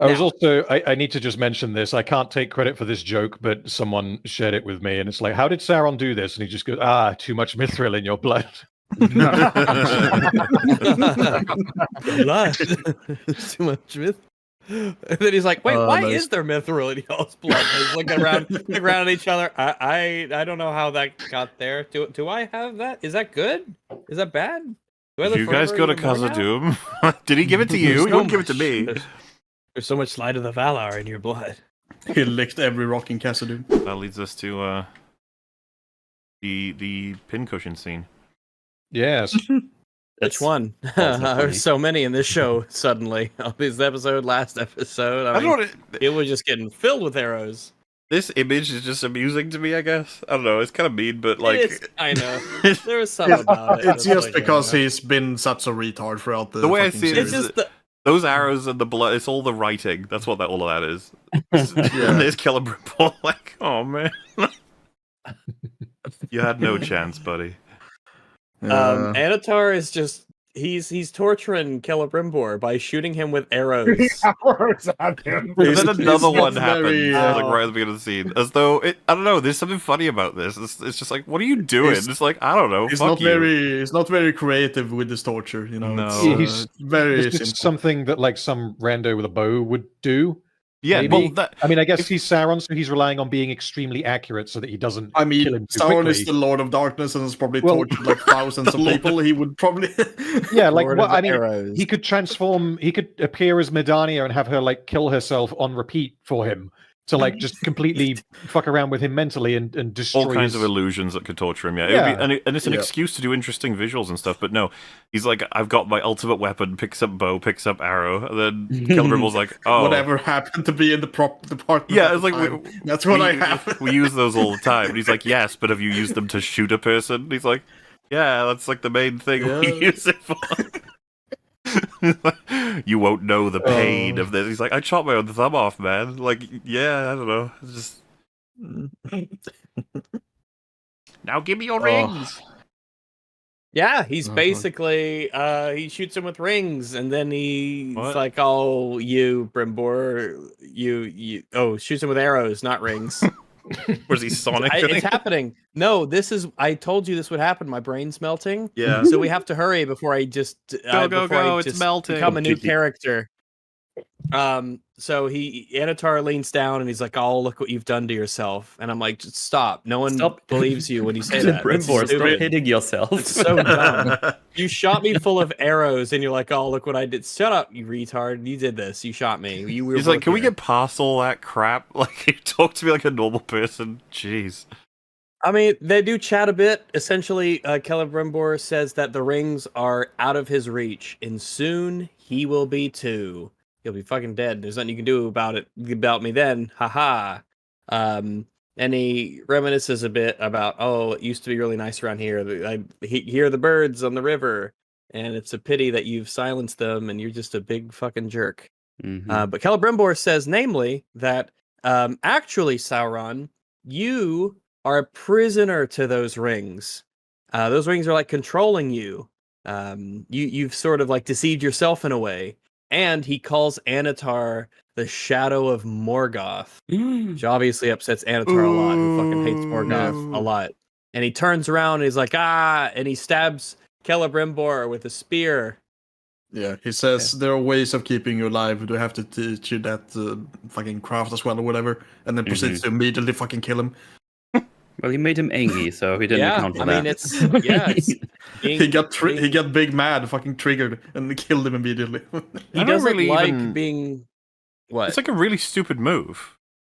was Now- also, I need to just mention this. I can't take credit for this joke, but someone shared it with me, and it's like, how did Sauron do this? And he just goes, too much mithril in your blood. Blood. Too much myth. And then he's like, "Wait, why nice. is there mithril in y'all's blood?" He's looking around at each other. I don't know how that got there. Do I have that? Is that good? Is that bad? Do I live you guys forever go to even more now? Khazad-dûm? Did he give it to you? There's He so wouldn't give it to much- me. There's so much Slide of the Valar in your blood. He licked every rock in Khazad-dûm. That leads us to the pincushion scene. Yes. Which one? also funny. There's so many in this show suddenly. This episode, last episode. I I mean, don't know. it was just getting filled with arrows. This image is just amusing to me, I guess. I don't know. It's kind of mean, but like, It is- I know. There was something about it. It's that's just like, because yeah. he's been such a retard throughout the. The way I fucking see it It's series. just the, those arrows and the blood, it's all the writing. That's what all of that is. And there's Celebrimbor, like, oh man. You had no chance, buddy. Annatar is just he's torturing Celebrimbor by shooting him with arrows. Arrows at him. And He's- then another he's one not happens, very, like right at the beginning of the scene, as though I don't know. There's something funny about this. It's just like, what are you doing? He's- It's like, I don't know. He's Fuck not you. very. He's not very creative with his torture. You know. No. It's, very It's just simple. something that like some rando with a bow would do. Yeah, maybe. well, that I mean, I guess he's Sauron, so he's relying on being extremely accurate so that he doesn't I mean, kill him too Sauron quickly. is the Lord of Darkness and has probably Well- tortured like thousands of people. He would probably. Yeah, like Lord what of I mean, arrows. he could transform. He could appear as Medania and have her like kill herself on repeat for him to like just completely fuck around with him mentally and destroy all kinds his... of illusions that could torture him. Yeah, Yeah. It would be, and it's an Yeah. excuse to do interesting visuals and stuff. But no, he's like, I've got my ultimate weapon. Picks up bow, picks up arrow, and then Celebrimbor's like, oh, Whatever happened to be in the prop department. Yeah, at it's the like time. That's what I we- have. We use those all the time. And he's like, yes, but have you used them to shoot a person? And he's like, yeah, that's like the main thing we Yeah. use it for. You won't know the pain of this. He's like, I chopped my own thumb off, man. Like, yeah, I don't know. It's just now give me your rings. Yeah, he's Uh-huh. basically he shoots him with rings, and then he's What? like, "Oh, you Brimbor, you shoots him with arrows, not rings." Or is he Sonic? It's happening. No, this is. I told you this would happen. My brain's melting. Yeah. So we have to hurry before I just Go! It's melting. become a new character. So Annatar leans down and he's like, "Oh, look what you've done to yourself." And I'm like, "Just stop. No one believes you when you say that. It's Celebrimbor, stop stupid. hitting yourself. It's so dumb. You shot me full of arrows, and you're like, "Oh, look what I did." Shut up, you retard. You did this. You shot me. He's like, "Can we get past all that crap? Like, you talk to me like a normal person." Jeez. I mean, they do chat a bit. Essentially, Celebrimbor says that the rings are out of his reach, and soon he will be too. He'll be fucking dead. There's nothing you can do about me then. Haha. And he reminisces a bit about, oh, it used to be really nice around here. I hear the birds on the river, and it's a pity that you've silenced them, and you're just a big fucking jerk. Mhm. But Celebrimbor says, namely, that actually, Sauron, you are a prisoner to those rings. Those rings are like controlling you. You've sort of like deceived yourself in a way. And he calls Annatar the Shadow of Morgoth, which obviously upsets Annatar a lot, who fucking hates Morgoth a lot. And he turns around and he's like, and he stabs Celebrimbor with a spear. Yeah, he says there are ways of keeping you alive. Do I have to teach you that fucking craft as well or whatever? And then proceeds to immediately fucking kill him. Well, he made him angry, so he didn't account for that. I mean, it's He got big mad, fucking triggered, and killed him immediately. He doesn't really like being. What? It's like a really stupid move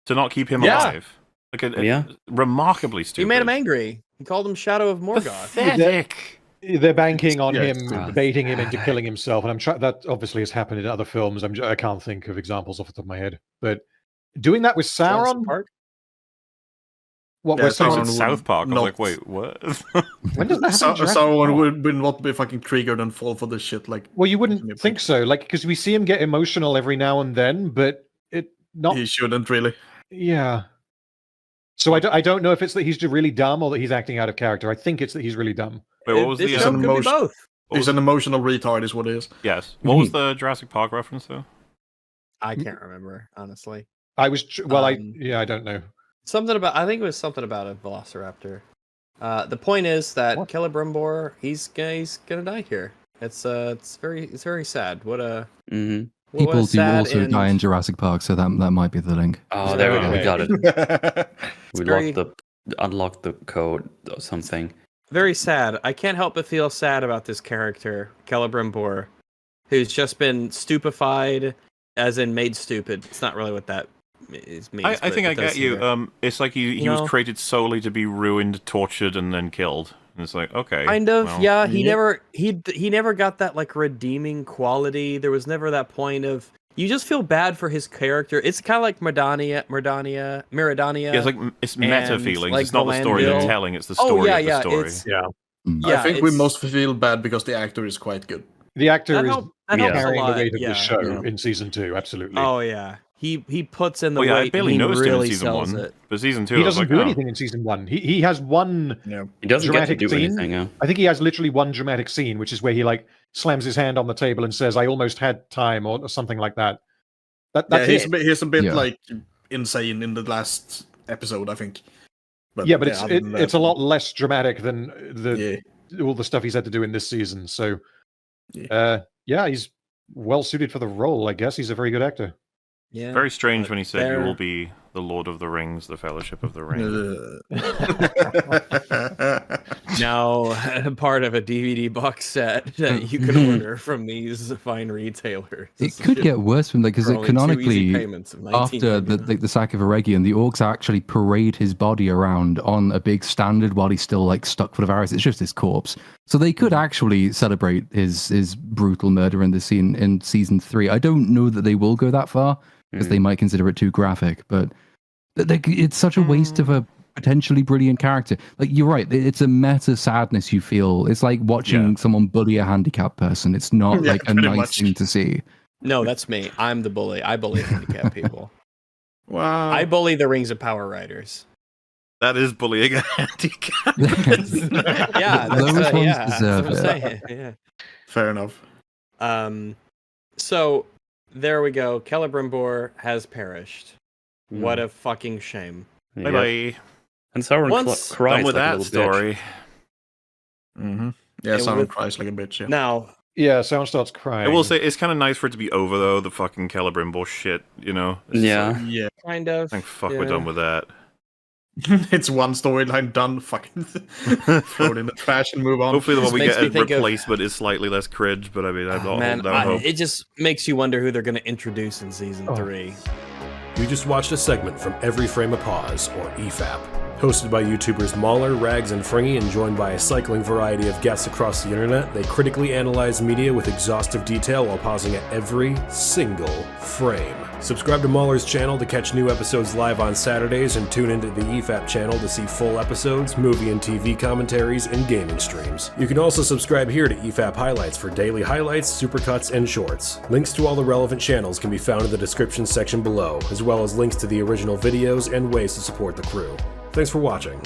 to not keep him alive. Like remarkably stupid. He made him angry. He called him Shadow of Morgoth. Pathetic. They're banking on him, true. baiting him into killing himself, and I'm trying. That obviously has happened in other films. I can't think of examples off the top of my head, but doing that with Sauron. What? Yeah, Where Sauron Sauron? South Park. I was not- like, wait, what? When does that happen? in Jurassic Someone Park? would not be fucking triggered and fall for this shit. Like, Well, you wouldn't think so, like because we see him get emotional every now and then, but it not. he shouldn't really. Yeah. So I don't know if it's that he's really dumb or that he's acting out of character. I think it's that he's really dumb. Wait, what was This the show could be both. He's an emotional retard, is what it is. Yes. What was the Jurassic Park reference though? I can't remember, honestly. I was I don't know. I think it was something about a velociraptor. The point is that Celebrimbor, he's gonna die here. It's very sad. What a Mhm. People do sad also die in Jurassic Park, so that might be the link. Oh, there we go. We Okay. got it. We very- unlocked the code or something. very sad. I can't help but feel sad about this character, Celebrimbor, who's just been stupefied, as in made stupid. It's not really what that means. I think I get you. It's like he was created solely to be ruined, tortured, and then killed. And it's like, okay. Kind of, well, yeah. He never got that like redeeming quality. There was never that point of you just feel bad for his character. It's kind of like Miridania. Yeah, it's meta and, feelings. like, It's not the story they're Galandil. telling. It's the story of the story. Yeah, I think we most feel bad because the actor is quite good. The actor That is helps a carrying the lot, weight of yeah. the show Yeah. in season 2. Absolutely. Oh yeah, he puts in the Well, yeah, I weight. barely and he noticed him really in season sells 1, it. but season 2, He I was doesn't like, do oh. anything in season 1. He has one. Yeah. He doesn't get to Dramatic do scene? anything. Yeah. I think he has literally one dramatic scene, which is where he like slams his hand on the table and says, "I almost had time," or something like that. That's he's it. he's a bit Yeah. like insane in the last episode, I think. But other than that- it's a lot less dramatic than Yeah. all the stuff he's had to do in this season. So, Yeah. he's well suited for the role. I guess he's a very good actor. Yeah. Very strange when he said, There- "You will be the Lord of the Rings, the Fellowship of the Ring." Now part of a DVD box set that you can order from these fine retailers. It could get worse from that because for only 2 easy canonically, payments of after the sack of Eregion, the orcs actually parade his body around on a big standard while he's still like stuck full of arrows. It's just his corpse. So they could actually celebrate his brutal murder in this scene in season 3. I don't know that they will go that far because they might consider it too graphic, but it's such a waste of a potentially brilliant character. Like, you're right, it's a meta sadness you feel. It's like watching someone bully a handicapped person. It's not like a pretty nice much. thing to see. No, that's me. I'm the bully. I bully handicapped people. Wow. I bully the Rings of Power Riders. That is bullying a handicap. Yeah, that's, Those ones yeah, deserve that's what I'm it. saying. Yeah. Fair enough. So there we go. Celebrimbor has perished. What a fucking shame. Bye bye. And Sauron Once cries Done with like a that little bitch. story. Mm-hmm. Yeah, And Sauron with- cries like a bitch. Yeah. Now, Yeah, Sauron starts crying. I will say it's kind of nice for it to be over though. The fucking Celebrimbor shit, you know. It's just Yeah. like, Yeah. kind of. thank fuck we're yeah. done with that. It's one storyline done. Fucking throw it in the trash and move on. Hopefully the one Just we makes get me as think of- replacement is slightly less cringe, but I mean, I'm not Man, holding out hope. it just makes you wonder who they're going to introduce in season 3. You just watched a segment from Every Frame of Pause, or EFAP. Hosted by YouTubers Mauler, Rags, and Fringy, and joined by a cycling variety of guests across the internet, they critically analyze media with exhaustive detail while pausing at every single frame. Subscribe to Mauler's channel to catch new episodes live on Saturdays, and tune into the EFAP channel to see full episodes, movie and TV commentaries, and gaming streams. You can also subscribe here to EFAP Highlights for daily highlights, supercuts, and shorts. Links to all the relevant channels can be found in the description section below, as well as links to the original videos and ways to support the crew. Thanks for watching.